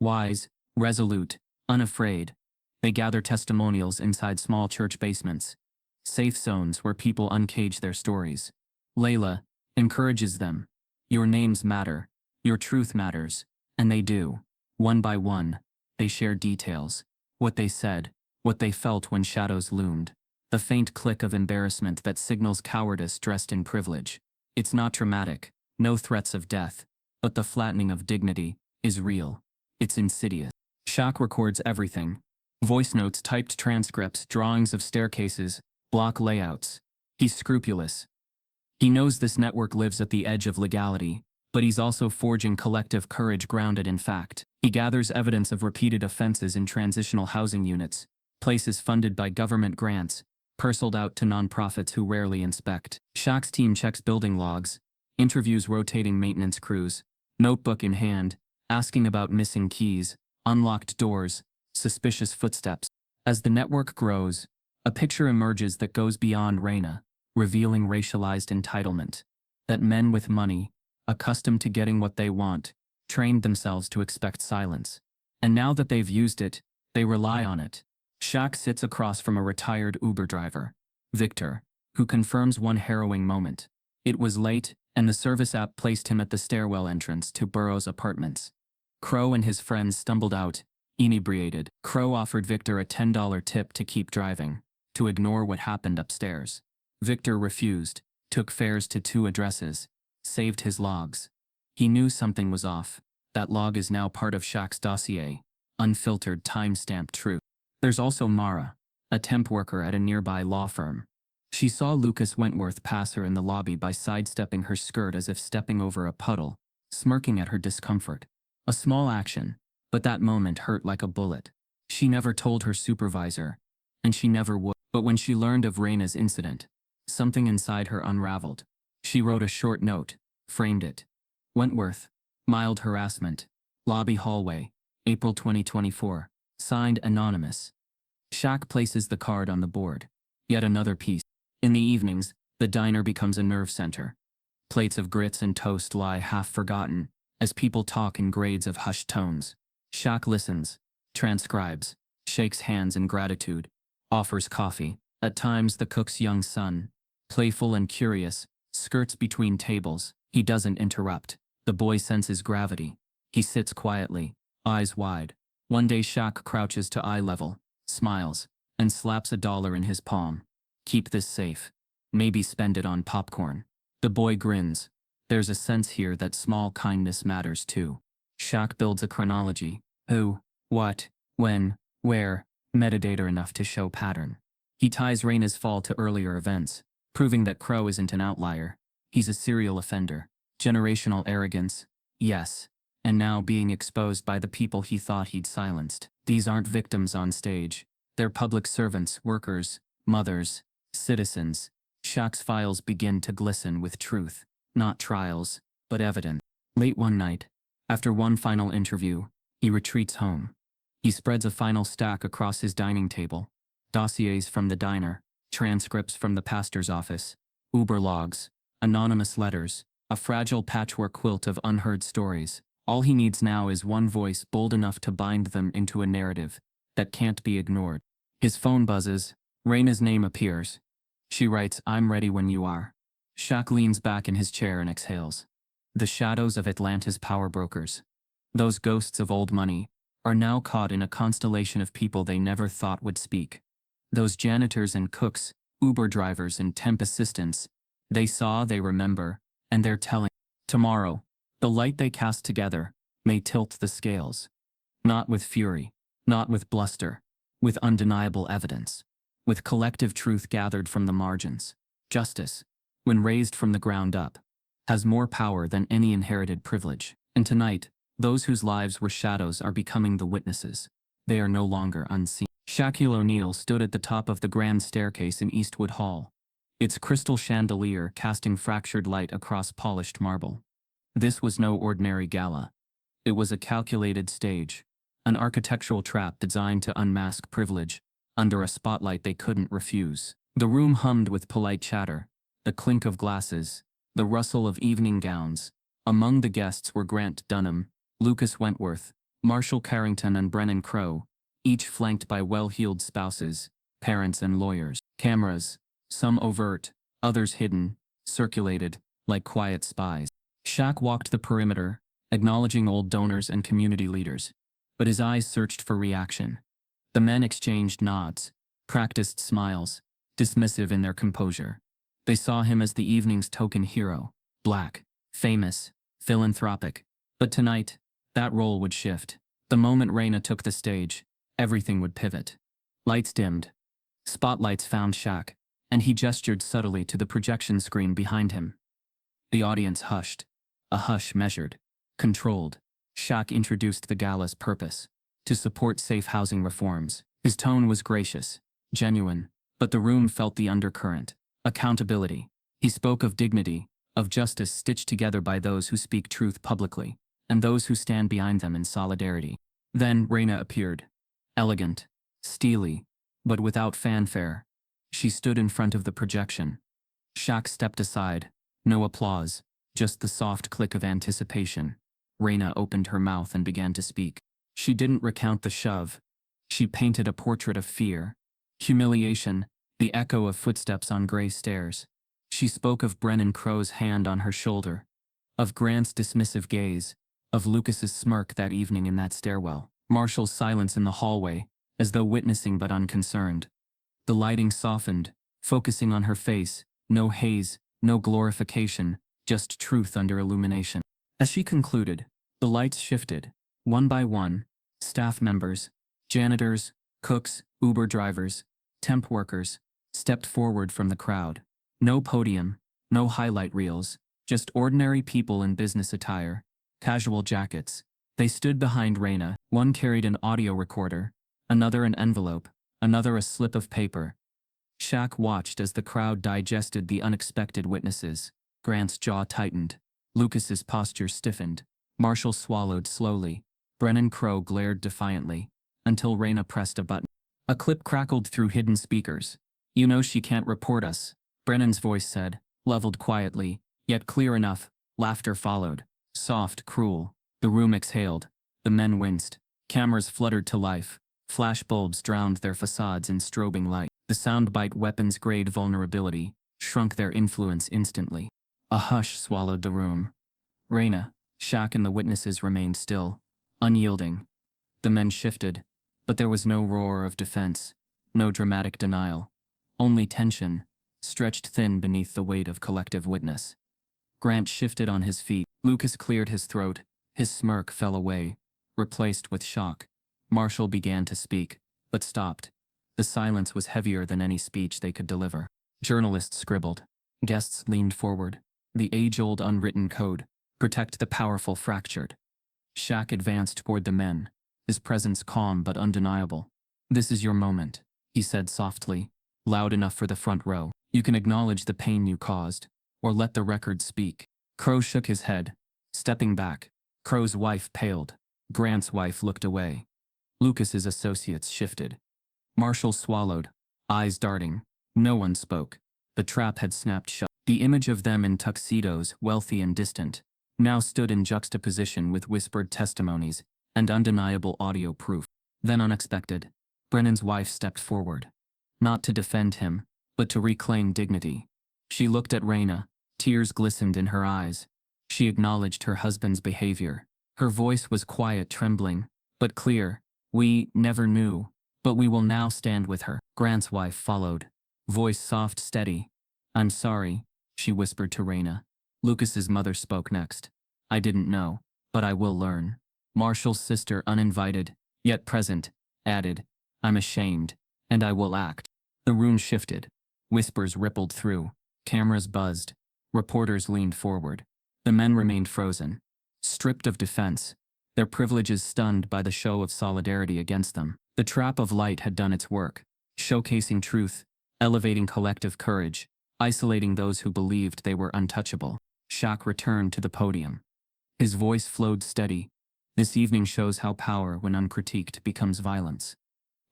A: Wise, resolute, unafraid. They gather testimonials inside small church basements, safe zones where people uncage their stories. Layla encourages them. Your names matter. Your truth matters. And they do. One by one, they share details. What they said, what they felt when shadows loomed. The faint click of embarrassment that signals cowardice dressed in privilege. It's not dramatic, no threats of death, but the flattening of dignity is real. It's insidious. Shaq records everything. Voice notes, typed transcripts, drawings of staircases, block layouts. He's scrupulous. He knows this network lives at the edge of legality, but he's also forging collective courage grounded in fact. He gathers evidence of repeated offenses in transitional housing units, places funded by government grants, parceled out to nonprofits who rarely inspect. Shaq's team checks building logs, interviews rotating maintenance crews, notebook in hand, asking about missing keys, Unlocked doors, suspicious footsteps. As the network grows, a picture emerges that goes beyond Reina, revealing racialized entitlement. That men with money, accustomed to getting what they want, trained themselves to expect silence. And now that they've used it, they rely on it. Shaq sits across from a retired Uber driver, Victor, who confirms one harrowing moment. It was late, and the service app placed him at the stairwell entrance to Burroughs' apartments. Crow and his friends stumbled out, inebriated. Crow offered Victor a $10 tip to keep driving, to ignore what happened upstairs. Victor refused, took fares to 2 addresses, saved his logs. He knew something was off. That log is now part of Shaq's dossier, unfiltered time-stamped truth. There's also Mara, a temp worker at a nearby law firm. She saw Lucas Wentworth pass her in the lobby by sidestepping her skirt as if stepping over a puddle, smirking at her discomfort. A small action, but that moment hurt like a bullet. She never told her supervisor, and she never would. But when she learned of Reina's incident, something inside her unraveled. She wrote a short note, framed it. Wentworth, mild harassment, lobby hallway, April 2024, signed anonymous. Shaq places the card on the board. Yet another piece. In the evenings, the diner becomes a nerve center. Plates of grits and toast lie half forgotten, as people talk in grades of hushed tones. Shaq listens, transcribes, shakes hands in gratitude, offers coffee. At times the cook's young son, playful and curious, skirts between tables. He doesn't interrupt. The boy senses gravity. He sits quietly, eyes wide. One day Shaq crouches to eye level, smiles, and slaps $1 in his palm. Keep this safe. Maybe spend it on popcorn. The boy grins. There's a sense here that small kindness matters too. Shaq builds a chronology. Who, what, when, where, metadata enough to show pattern. He ties Reina's fall to earlier events, proving that Crow isn't an outlier. He's a serial offender. Generational arrogance, yes, and now being exposed by the people he thought he'd silenced. These aren't victims on stage. They're public servants, workers, mothers, citizens. Shaq's files begin to glisten with truth. Not trials, but evidence. Late one night, after one final interview, he retreats home. He spreads a final stack across his dining table. Dossiers from the diner, transcripts from the pastor's office, Uber logs, anonymous letters, a fragile patchwork quilt of unheard stories. All he needs now is one voice bold enough to bind them into a narrative that can't be ignored. His phone buzzes. Reina's name appears. She writes, "I'm ready when you are." Shaq leans back in his chair and exhales. The shadows of Atlanta's power brokers, those ghosts of old money, are now caught in a constellation of people they never thought would speak. Those janitors and cooks, Uber drivers and temp assistants, they saw, they remember, and they're telling. Tomorrow, the light they cast together may tilt the scales. Not with fury, not with bluster, with undeniable evidence, with collective truth gathered from the margins. Justice, when raised from the ground up, has more power than any inherited privilege. And tonight, those whose lives were shadows are becoming the witnesses. They are no longer unseen. Shaquille O'Neal stood at the top of the grand staircase in Eastwood Hall, its crystal chandelier casting fractured light across polished marble. This was no ordinary gala. It was a calculated stage, an architectural trap designed to unmask privilege under a spotlight they couldn't refuse. The room hummed with polite chatter, the clink of glasses, the rustle of evening gowns. Among the guests were Grant Dunham, Lucas Wentworth, Marshall Carrington and Brennan Crow, each flanked by well-heeled spouses, parents and lawyers. Cameras, some overt, others hidden, circulated, like quiet spies. Shaq walked the perimeter, acknowledging old donors and community leaders, but his eyes searched for reaction. The men exchanged nods, practiced smiles, dismissive in their composure. They saw him as the evening's token hero, black, famous, philanthropic. But tonight, that role would shift. The moment Reina took the stage, everything would pivot. Lights dimmed. Spotlights found Shaq, and he gestured subtly to the projection screen behind him. The audience hushed. A hush measured, controlled. Shaq introduced the gala's purpose: to support safe housing reforms. His tone was gracious, genuine, but the room felt the undercurrent. Accountability. He spoke of dignity, of justice stitched together by those who speak truth publicly, and those who stand behind them in solidarity. Then Reyna appeared. Elegant, steely, but without fanfare. She stood in front of the projection. Shaq stepped aside. No applause, just the soft click of anticipation. Reyna opened her mouth and began to speak. She didn't recount the shove. She painted a portrait of fear, humiliation, the echo of footsteps on gray stairs. She spoke of Brennan Crow's hand on her shoulder, of Grant's dismissive gaze, of Lucas's smirk that evening in that stairwell, Marshall's silence in the hallway, as though witnessing but unconcerned. The lighting softened, focusing on her face, no haze, no glorification, just truth under illumination. As she concluded, the lights shifted, one by one. Staff members, janitors, cooks, Uber drivers, temp workers, stepped forward from the crowd. No podium, no highlight reels, just ordinary people in business attire, casual jackets. They stood behind Reyna. One carried an audio recorder, another an envelope, another a slip of paper. Shaq watched as the crowd digested the unexpected witnesses. Grant's jaw tightened. Lucas's posture stiffened. Marshall swallowed slowly. Brennan Crow glared defiantly, until Reyna pressed a button. A clip crackled through hidden speakers. "You know she can't report us," Brennan's voice said, leveled quietly, yet clear enough. Laughter followed. Soft, cruel. The room exhaled. The men winced. Cameras fluttered to life. Flashbulbs drowned their facades in strobing light. The soundbite weapons-grade vulnerability shrunk their influence instantly. A hush swallowed the room. Reyna, Shaq and the witnesses remained still, unyielding. The men shifted, but there was no roar of defense, no dramatic denial. Only tension, stretched thin beneath the weight of collective witness. Grant shifted on his feet. Lucas cleared his throat. His smirk fell away, replaced with shock. Marshall began to speak, but stopped. The silence was heavier than any speech they could deliver. Journalists scribbled. Guests leaned forward. The age-old unwritten code: protect the powerful fractured. Shaq advanced toward the men, his presence calm but undeniable. "This is your moment," he said softly, loud enough for the front row. "You can acknowledge the pain you caused, or let the record speak." Crow shook his head, stepping back. Crow's wife paled. Grant's wife looked away. Lucas's associates shifted. Marshall swallowed, eyes darting. No one spoke. The trap had snapped shut. The image of them in tuxedos, wealthy and distant, now stood in juxtaposition with whispered testimonies and undeniable audio proof. Then, unexpected, Brennan's wife stepped forward. Not to defend him, but to reclaim dignity. She looked at Reyna. Tears glistened in her eyes. She acknowledged her husband's behavior. Her voice was quiet, trembling, but clear. "We never knew, but we will now stand with her." Grant's wife followed. Voice soft, steady. "I'm sorry," she whispered to Reyna. Lucas's mother spoke next. "I didn't know, but I will learn." Marshall's sister, uninvited, yet present, added, "I'm ashamed, and I will act." The room shifted. Whispers rippled through. Cameras buzzed. Reporters leaned forward. The men remained frozen, stripped of defense, their privileges stunned by the show of solidarity against them. The trap of light had done its work, showcasing truth, elevating collective courage, isolating those who believed they were untouchable. Shaq returned to the podium. His voice flowed steady. "This evening shows how power, when uncritiqued, becomes violence.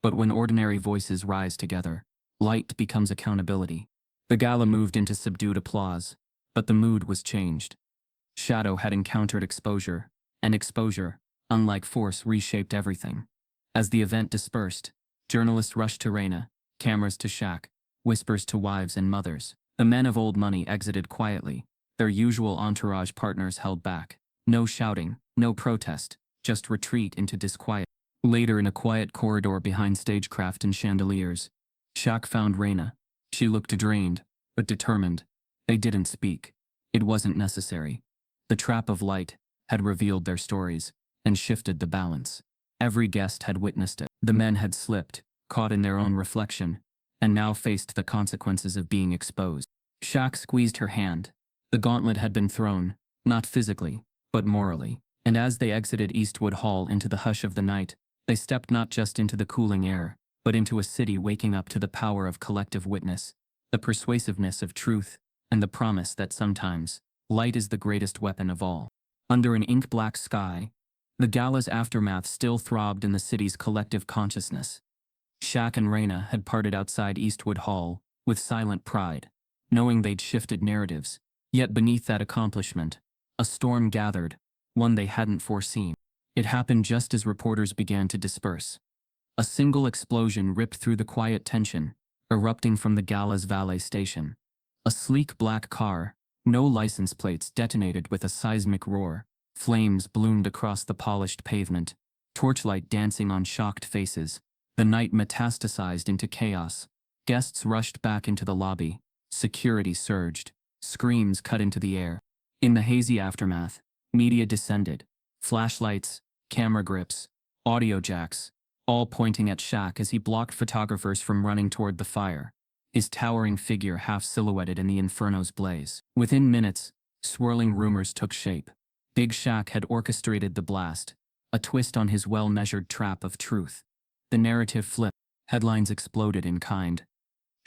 A: But when ordinary voices rise together, light becomes accountability." The gala moved into subdued applause, but the mood was changed. Shadow had encountered exposure, and exposure, unlike force, reshaped everything. As the event dispersed, journalists rushed to Reyna, cameras to Shaq, whispers to wives and mothers. The men of old money exited quietly. Their usual entourage partners held back. No shouting, no protest, just retreat into disquiet. Later, in a quiet corridor behind stagecraft and chandeliers, Shaq found Reyna. She looked drained, but determined. They didn't speak. It wasn't necessary. The trap of light had revealed their stories and shifted the balance. Every guest had witnessed it. The men had slipped, caught in their own reflection, and now faced the consequences of being exposed. Shaq squeezed her hand. The gauntlet had been thrown, not physically, but morally. And as they exited Eastwood Hall into the hush of the night, they stepped not just into the cooling air, but into a city waking up to the power of collective witness, the persuasiveness of truth, and the promise that sometimes, light is the greatest weapon of all. Under an ink-black sky, The gala's aftermath still throbbed in the city's collective consciousness. Shaq and Raina had parted outside Eastwood Hall, with silent pride, knowing they'd shifted narratives. Yet beneath that accomplishment, a storm gathered, one they hadn't foreseen. It happened just as reporters began to disperse. A single explosion ripped through the quiet tension, erupting from the gala's valet station. A sleek black car, no license plates, detonated with a seismic roar. Flames bloomed across the polished pavement, torchlight dancing on shocked faces. The night metastasized into chaos. Guests rushed back into the lobby. Security surged. Screams cut into the air. In the hazy aftermath, media descended. Flashlights, camera grips, audio jacks, all pointing at Shaq as he blocked photographers from running toward the fire, his towering figure half silhouetted in the inferno's blaze. Within minutes, swirling rumors took shape. Big Shaq had orchestrated the blast, a twist on his well-measured trap of truth. The narrative flipped. Headlines exploded in kind.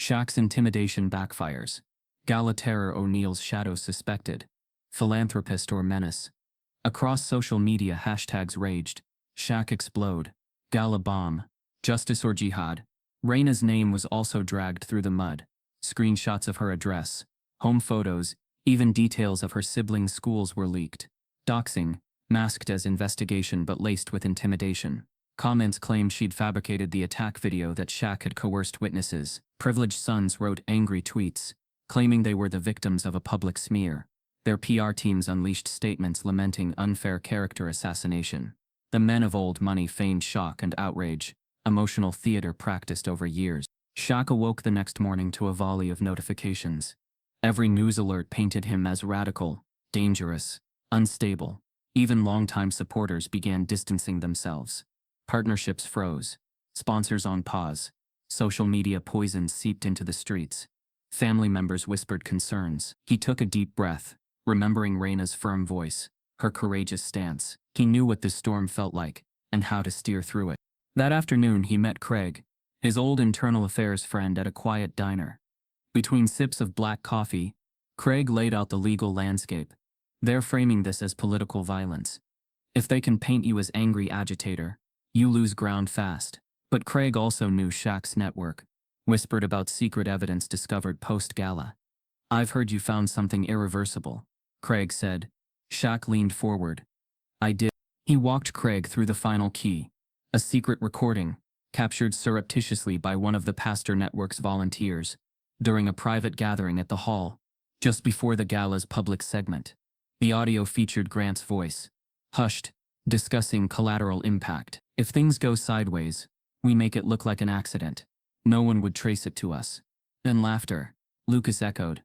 A: Shaq's intimidation backfires. Gala terror, O'Neal's shadow suspected. Philanthropist or menace. Across social media, hashtags raged. Shaq explode. Gala bomb. Justice or jihad. Raina's name was also dragged through the mud. Screenshots of her address, home photos, even details of her siblings' schools were leaked. Doxing, masked as investigation but laced with intimidation. Comments claimed she'd fabricated the attack video, that Shaq had coerced witnesses. Privileged sons wrote angry tweets, claiming they were the victims of a public smear. Their PR teams unleashed statements lamenting unfair character assassination. The men of old money feigned shock and outrage, emotional theater practiced over years. Shaq awoke the next morning to a volley of notifications. Every news alert painted him as radical, dangerous, unstable. Even longtime supporters began distancing themselves. Partnerships froze. Sponsors on pause. Social media poison seeped into the streets. Family members whispered concerns. He took a deep breath, remembering Raina's firm voice, her courageous stance. He knew what this storm felt like, and how to steer through it. That afternoon he met Craig, his old internal affairs friend, at a quiet diner. Between sips of black coffee, Craig laid out the legal landscape. They're framing this as political violence. If they can paint you as angry agitator, you lose ground fast. But Craig also knew Shaq's network, whispered about secret evidence discovered post-gala. I've heard you found something irreversible, Craig said. Shaq leaned forward. I did. He walked Craig through the final key. A secret recording, captured surreptitiously by one of the Pastor Network's volunteers, during a private gathering at the hall, just before the gala's public segment. The audio featured Grant's voice, hushed, discussing collateral impact. If things go sideways, we make it look like an accident. No one would trace it to us. Then laughter. Lucas echoed.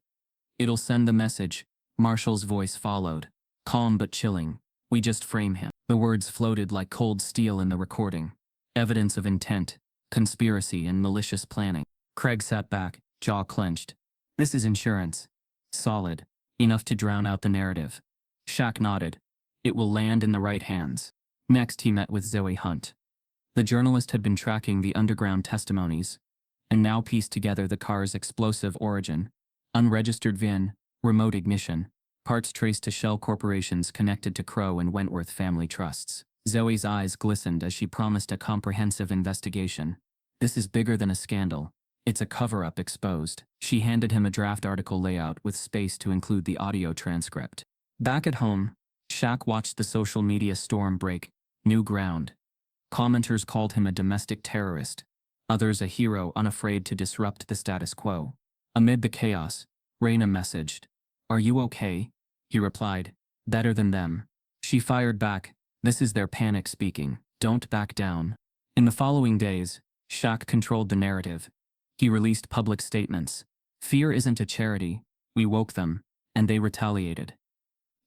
A: It'll send the message. Marshall's voice followed, calm but chilling. We just frame him. The words floated like cold steel in the recording. Evidence of intent, conspiracy, and malicious planning. Craig sat back, jaw clenched. This is insurance. Solid. Enough to drown out the narrative. Shaq nodded. It will land in the right hands. Next he met with Zoe Hunt. The journalist had been tracking the underground testimonies, and now pieced together the car's explosive origin. Unregistered VIN, remote ignition, parts traced to shell corporations connected to Crow and Wentworth family trusts. Zoe's eyes glistened as she promised a comprehensive investigation. This is bigger than a scandal. It's a cover-up exposed. She handed him a draft article layout with space to include the audio transcript. Back at home, Shaq watched the social media storm break new ground. Commenters called him a domestic terrorist, others a hero unafraid to disrupt the status quo. Amid the chaos, Raina messaged, "Are you okay?" He replied, "Better than them." She fired back, "This is their panic speaking. Don't back down." In the following days, Shaq controlled the narrative. He released public statements. Fear isn't a charity. We woke them, and they retaliated.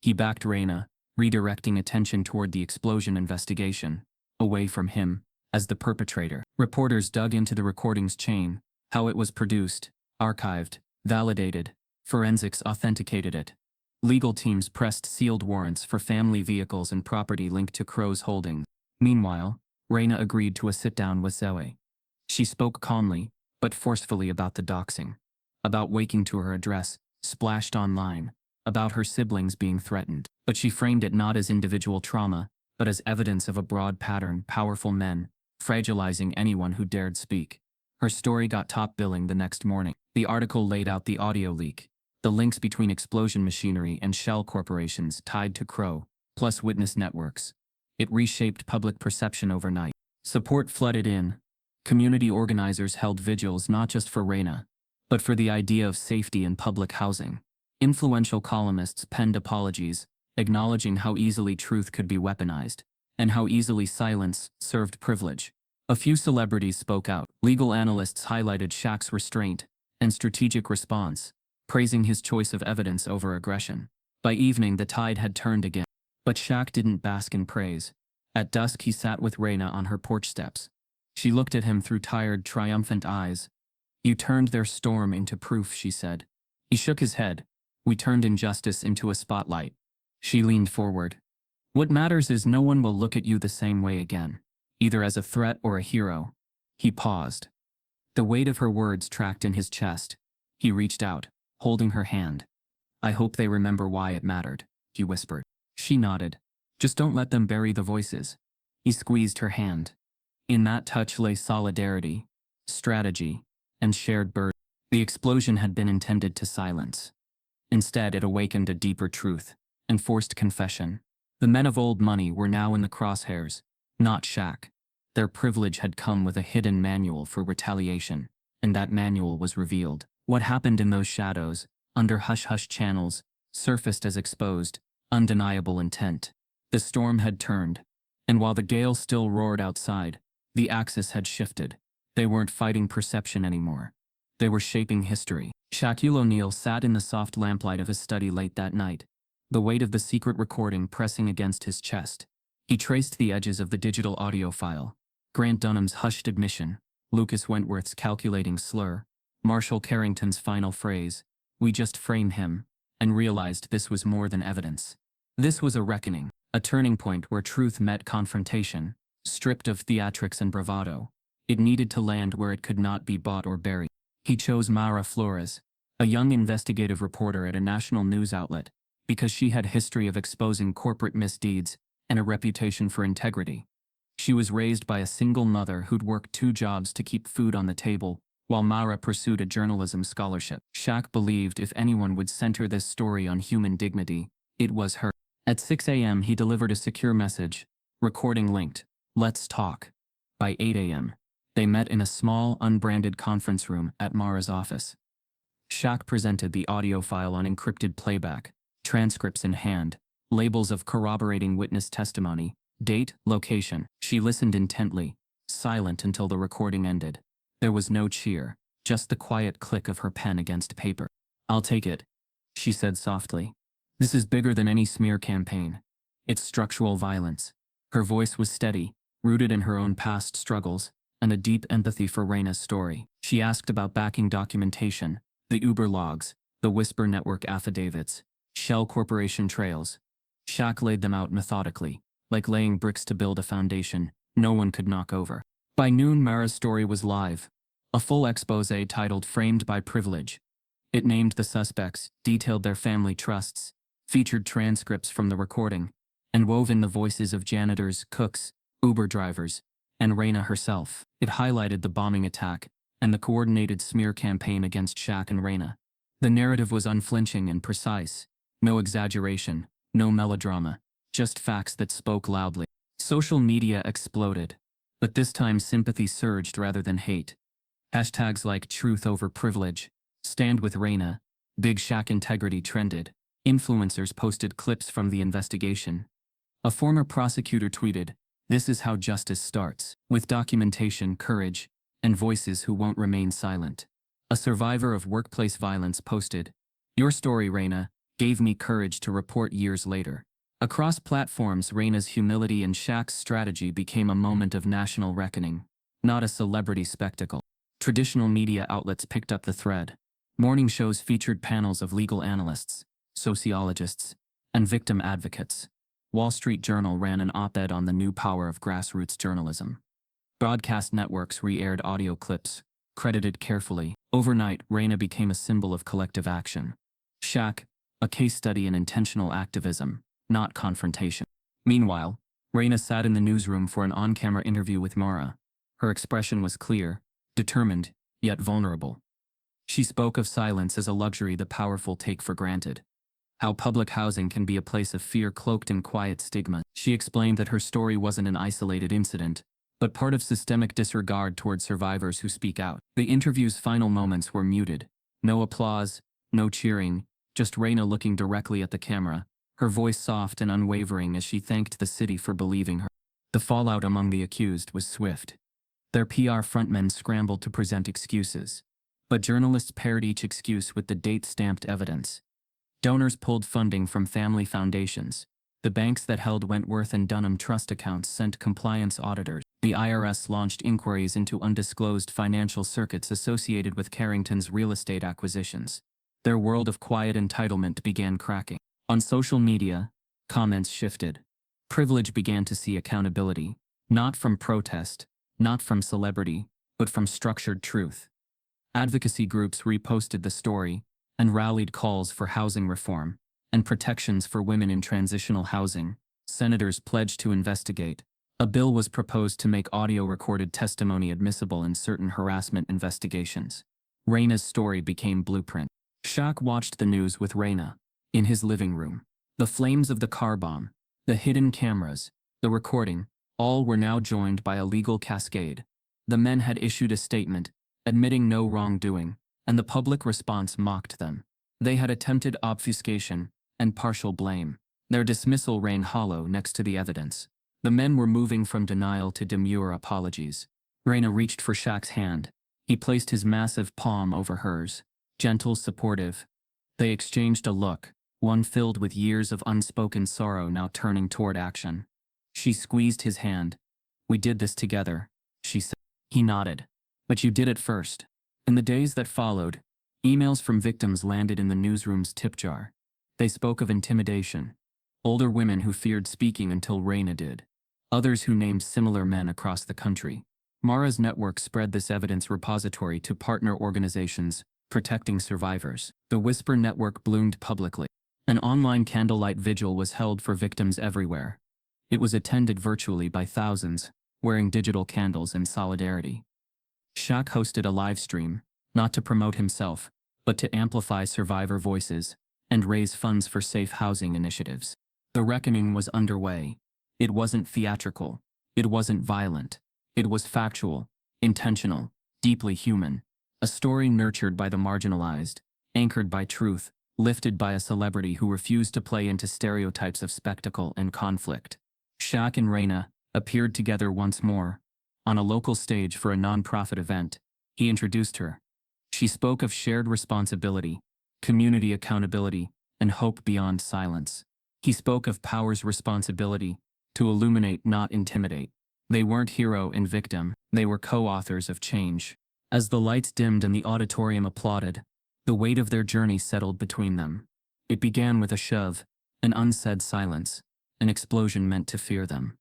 A: He backed Raina, redirecting attention toward the explosion investigation, away from him, as the perpetrator. Reporters dug into the recording's chain, how it was produced, archived, validated, forensics authenticated it. Legal teams pressed sealed warrants for family vehicles and property linked to Crow's holdings. Meanwhile, Raina agreed to a sit-down with Zoe. She spoke calmly, but forcefully about the doxing, about waking to her address, splashed online, about her siblings being threatened. But she framed it not as individual trauma, but as evidence of a broad pattern, powerful men, fragilizing anyone who dared speak. Her story got top billing the next morning. The article laid out the audio leak, the links between explosion machinery and shell corporations tied to Crow, plus witness networks. It reshaped public perception overnight. Support flooded in. Community organizers held vigils not just for Reina, but for the idea of safety in public housing. Influential columnists penned apologies, acknowledging how easily truth could be weaponized, and how easily silence served privilege. A few celebrities spoke out. Legal analysts highlighted Shaq's restraint and strategic response, praising his choice of evidence over aggression. By evening, the tide had turned again. But Shaq didn't bask in praise. At dusk, he sat with Reina on her porch steps. She looked at him through tired, triumphant eyes. "You turned their storm into proof," she said. He shook his head. "We turned injustice into a spotlight." She leaned forward. "What matters is no one will look at you the same way again, either as a threat or a hero." He paused. The weight of her words tracked in his chest. He reached out, holding her hand. "I hope they remember why it mattered," he whispered. She nodded. "Just don't let them bury the voices." He squeezed her hand. In that touch lay solidarity, strategy, and shared burden. The explosion had been intended to silence. Instead, it awakened a deeper truth, and forced confession. The men of old money were now in the crosshairs, not Shaq. Their privilege had come with a hidden manual for retaliation, and that manual was revealed. What happened in those shadows, under hush-hush channels, surfaced as exposed, undeniable intent. The storm had turned, and while the gale still roared outside, the axis had shifted. They weren't fighting perception anymore. They were shaping history. Shaquille O'Neal sat in the soft lamplight of his study late that night, the weight of the secret recording pressing against his chest. He traced the edges of the digital audio file. Grant Dunham's hushed admission, Lucas Wentworth's calculating slur, Marshall Carrington's final phrase, "We just frame him," and realized this was more than evidence. This was a reckoning, a turning point where truth met confrontation, stripped of theatrics and bravado. It needed to land where it could not be bought or buried. He chose Mara Flores, a young investigative reporter at a national news outlet, because she had a history of exposing corporate misdeeds and a reputation for integrity. She was raised by a single mother who'd worked 2 jobs to keep food on the table, while Mara pursued a journalism scholarship. Shaq believed if anyone would center this story on human dignity, it was her. At 6 a.m. he delivered a secure message, recording linked, "Let's talk." By 8 a.m., they met in a small, unbranded conference room at Mara's office. Shaq presented the audio file on encrypted playback, transcripts in hand, labels of corroborating witness testimony, date, location. She listened intently, silent until the recording ended. There was no cheer, just the quiet click of her pen against paper. "I'll take it," she said softly. "This is bigger than any smear campaign. It's structural violence." Her voice was steady, rooted in her own past struggles, and a deep empathy for Reina's story. She asked about backing documentation, the Uber logs, the Whisper Network affidavits, Shell Corporation trails. Shaq laid them out methodically, like laying bricks to build a foundation no one could knock over. By noon, Mara's story was live, a full exposé titled "Framed by Privilege." It named the suspects, detailed their family trusts, featured transcripts from the recording, and wove in the voices of janitors, cooks, Uber drivers, and Reina herself. It highlighted the bombing attack and the coordinated smear campaign against Shaq and Reina. The narrative was unflinching and precise. No exaggeration, no melodrama, just facts that spoke loudly. Social media exploded, but this time sympathy surged rather than hate. Hashtags like "Truth over Privilege," "Stand with Reina," "Big Shaq Integrity" trended. Influencers posted clips from the investigation. A former prosecutor tweeted, "This is how justice starts, with documentation, courage, and voices who won't remain silent." A survivor of workplace violence posted, "Your story, Reina, gave me courage to report years later." Across platforms, Reina's humility and Shaq's strategy became a moment of national reckoning, not a celebrity spectacle. Traditional media outlets picked up the thread. Morning shows featured panels of legal analysts, sociologists, and victim advocates. Wall Street Journal ran an op-ed on the new power of grassroots journalism. Broadcast networks re-aired audio clips, credited carefully. Overnight, Reina became a symbol of collective action. Shaq, a case study in intentional activism, not confrontation. Meanwhile, Raina sat in the newsroom for an on-camera interview with Mara. Her expression was clear, determined, yet vulnerable. She spoke of silence as a luxury the powerful take for granted. How public housing can be a place of fear cloaked in quiet stigma. She explained that her story wasn't an isolated incident, but part of systemic disregard toward survivors who speak out. The interview's final moments were muted. No applause, no cheering, just Raina looking directly at the camera, her voice soft and unwavering as she thanked the city for believing her. The fallout among the accused was swift. Their PR frontmen scrambled to present excuses, but journalists paired each excuse with the date-stamped evidence. Donors pulled funding from family foundations. The banks that held Wentworth and Dunham trust accounts sent compliance auditors. The IRS launched inquiries into undisclosed financial circuits associated with Carrington's real estate acquisitions. Their world of quiet entitlement began cracking. On social media, comments shifted. Privilege began to see accountability, not from protest, not from celebrity, but from structured truth. Advocacy groups reposted the story and rallied calls for housing reform and protections for women in transitional housing. Senators pledged to investigate. A bill was proposed to make audio-recorded testimony admissible in certain harassment investigations. Raina's story became blueprint. Shaq watched the news with Raina in his living room. The flames of the car bomb, the hidden cameras, the recording, all were now joined by a legal cascade. The men had issued a statement, admitting no wrongdoing, and the public response mocked them. They had attempted obfuscation and partial blame. Their dismissal rang hollow next to the evidence. The men were moving from denial to demure apologies. Raina reached for Shaq's hand. He placed his massive palm over hers, gentle, supportive. They exchanged a look, one filled with years of unspoken sorrow now turning toward action. She squeezed his hand. "We did this together," she said. He nodded. "But you did it first." In the days that followed, emails from victims landed in the newsroom's tip jar. They spoke of intimidation. Older women who feared speaking until Raina did. Others who named similar men across the country. Mara's network spread this evidence repository to partner organizations protecting survivors. The Whisper network bloomed publicly. An online candlelight vigil was held for victims everywhere. It was attended virtually by thousands, wearing digital candles in solidarity. Shaq hosted a live stream, not to promote himself, but to amplify survivor voices and raise funds for safe housing initiatives. The reckoning was underway. It wasn't theatrical. It wasn't violent. It was factual, intentional, deeply human. A story nurtured by the marginalized, anchored by truth, lifted by a celebrity who refused to play into stereotypes of spectacle and conflict. Shaq and Raina appeared together once more. On a local stage for a non-profit event, he introduced her. She spoke of shared responsibility, community accountability, and hope beyond silence. He spoke of power's responsibility to illuminate, not intimidate. They weren't hero and victim, they were co-authors of change. As the lights dimmed and the auditorium applauded, the weight of their journey settled between them. It began with a shove, an unsaid silence, an explosion meant to fear them.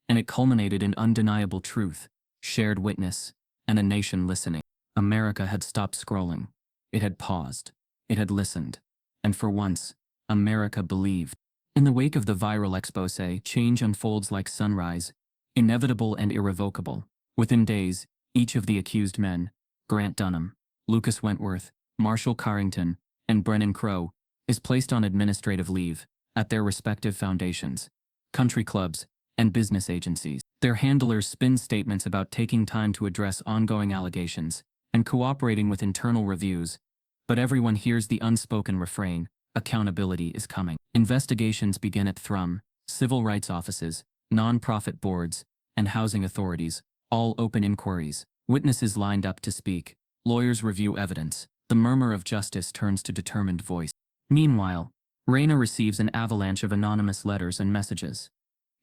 A: And it culminated in undeniable truth, shared witness, and a nation listening. America had stopped scrolling. It had paused. It had listened. And for once, America believed. In the wake of the viral expose, change unfolds like sunrise, inevitable and irrevocable. Within days, each of the accused men, Grant Dunham, Lucas Wentworth, Marshall Carrington, and Brennan Crowe, is placed on administrative leave at their respective foundations, country clubs, and business agencies. Their handlers spin statements about taking time to address ongoing allegations and cooperating with internal reviews, but everyone hears the unspoken refrain: accountability is coming. Investigations begin at Thrum, civil rights offices, non-profit boards, and housing authorities, all open inquiries. Witnesses lined up to speak. Lawyers review evidence. The murmur of justice turns to determined voice. Meanwhile, Raina receives an avalanche of anonymous letters and messages.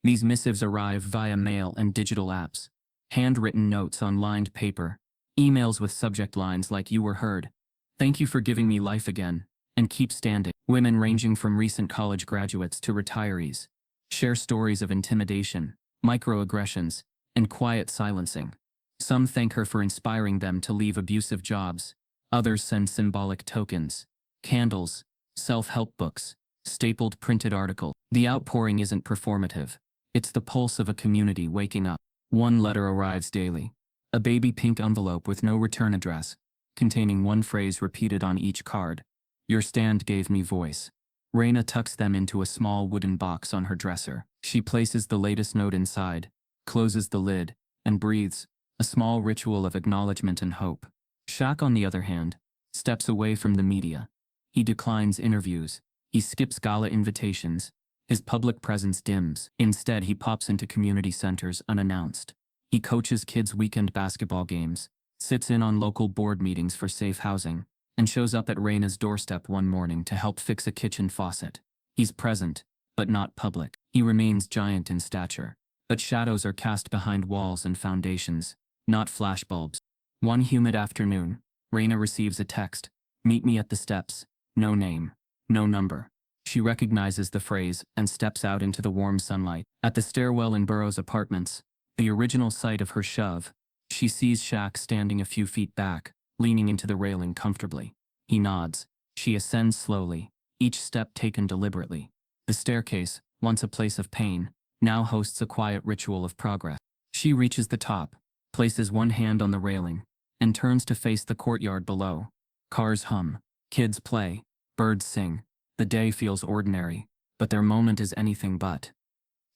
A: These missives arrive via mail and digital apps. Handwritten notes on lined paper. Emails with subject lines like "You were heard," "Thank you for giving me life again," and "Keep standing." Women ranging from recent college graduates to retirees share stories of intimidation, microaggressions, and quiet silencing. Some thank her for inspiring them to leave abusive jobs. Others send symbolic tokens, candles, self-help books, stapled printed article. The outpouring isn't performative. It's the pulse of a community waking up. One letter arrives daily. A baby pink envelope with no return address, containing one phrase repeated on each card. Your stand gave me voice. Raina tucks them into a small wooden box on her dresser. She places the latest note inside, closes the lid, and breathes, a small ritual of acknowledgement and hope. Shaq, on the other hand, steps away from the media. He declines interviews. He skips gala invitations. His public presence dims. Instead, he pops into community centers unannounced. He coaches kids' weekend basketball games, sits in on local board meetings for safe housing, and shows up at Raina's doorstep one morning to help fix a kitchen faucet. He's present, but not public. He remains giant in stature, but shadows are cast behind walls and foundations, not flashbulbs. One humid afternoon, Raina receives a text. Meet me at the steps. No name. No number. She recognizes the phrase and steps out into the warm sunlight. At the stairwell in Burroughs' apartments, the original site of her shove, she sees Shaq standing a few feet back, leaning into the railing comfortably. He nods. She ascends slowly, each step taken deliberately. The staircase, once a place of pain, now hosts a quiet ritual of progress. She reaches the top, places one hand on the railing, and turns to face the courtyard below. Cars hum, kids play, birds sing. The day feels ordinary, but their moment is anything but.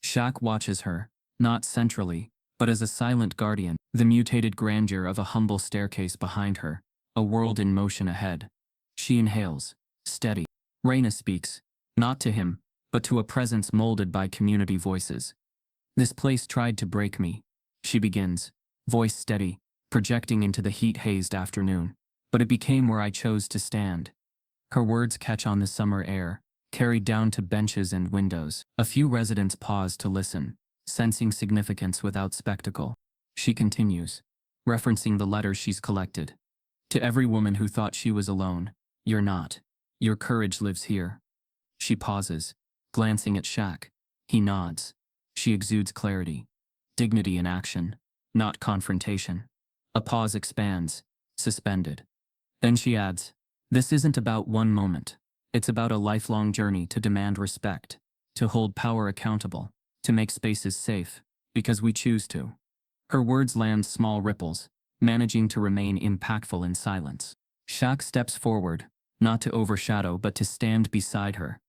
A: Shaq watches her, not centrally, but as a silent guardian, the mutated grandeur of a humble staircase behind her, a world in motion ahead. She inhales, steady. Raina speaks, not to him, but to a presence molded by community voices. This place tried to break me, she begins, voice steady, projecting into the heat-hazed afternoon, but it became where I chose to stand. Her words catch on the summer air, carried down to benches and windows. A few residents pause to listen, sensing significance without spectacle. She continues, referencing the letters she's collected. To every woman who thought she was alone, you're not. Your courage lives here. She pauses, glancing at Shaq. He nods. She exudes clarity, dignity in action, not confrontation. A pause expands, suspended. Then she adds, this isn't about one moment. It's about a lifelong journey to demand respect, to hold power accountable, to make spaces safe, because we choose to. Her words land small ripples, managing to remain impactful in silence. Shaq steps forward, not to overshadow but to stand beside her.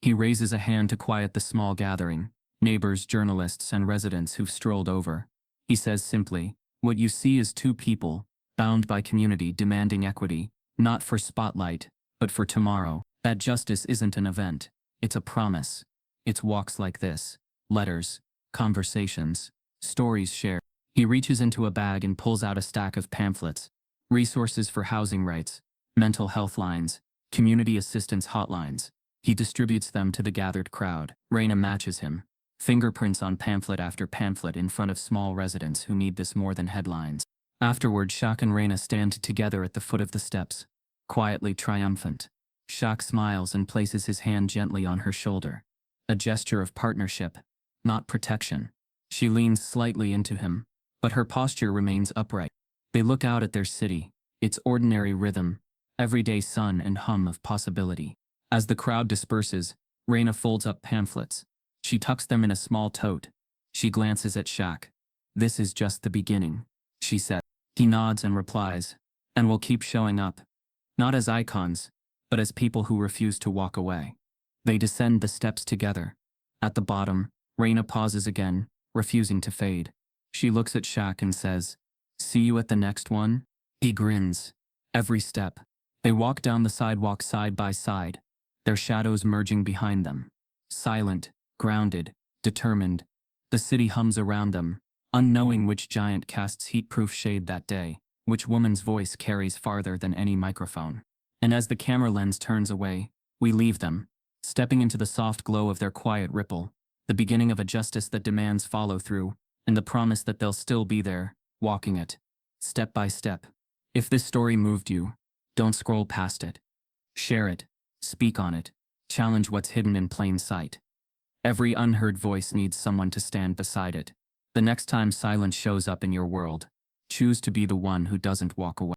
A: He raises a hand to quiet the small gathering, neighbors, journalists, and residents who've strolled over. He says simply, what you see is two people, bound by community, demanding equity, not for spotlight, but for tomorrow. That justice isn't an event, it's a promise. It's walks like this, letters, conversations, stories shared. He reaches into a bag and pulls out a stack of pamphlets, resources for housing rights, mental health lines, community assistance hotlines. He distributes them to the gathered crowd. Raina matches him, fingerprints on pamphlet after pamphlet in front of small residents who need this more than headlines. Afterward, Shaq and Raina stand together at the foot of the steps, quietly triumphant. Shaq smiles and places his hand gently on her shoulder, a gesture of partnership, not protection. She leans slightly into him, but her posture remains upright. They look out at their city, its ordinary rhythm, everyday sun and hum of possibility. As the crowd disperses, Raina folds up pamphlets. She tucks them in a small tote. She glances at Shaq. This is just the beginning, she said. He nods and replies, and we'll keep showing up. Not as icons, but as people who refuse to walk away. They descend the steps together. At the bottom, Raina pauses again, refusing to fade. She looks at Shaq and says, see you at the next one? He grins. Every step. They walk down the sidewalk side by side, their shadows merging behind them. Silent, grounded, determined. The city hums around them, unknowing which giant casts heat-proof shade that day, which woman's voice carries farther than any microphone. And as the camera lens turns away, we leave them, stepping into the soft glow of their quiet ripple, the beginning of a justice that demands follow-through, and the promise that they'll still be there, walking it, step by step. If this story moved you, don't scroll past it. Share it, speak on it, challenge what's hidden in plain sight. Every unheard voice needs someone to stand beside it. The next time silence shows up in your world, choose to be the one who doesn't walk away.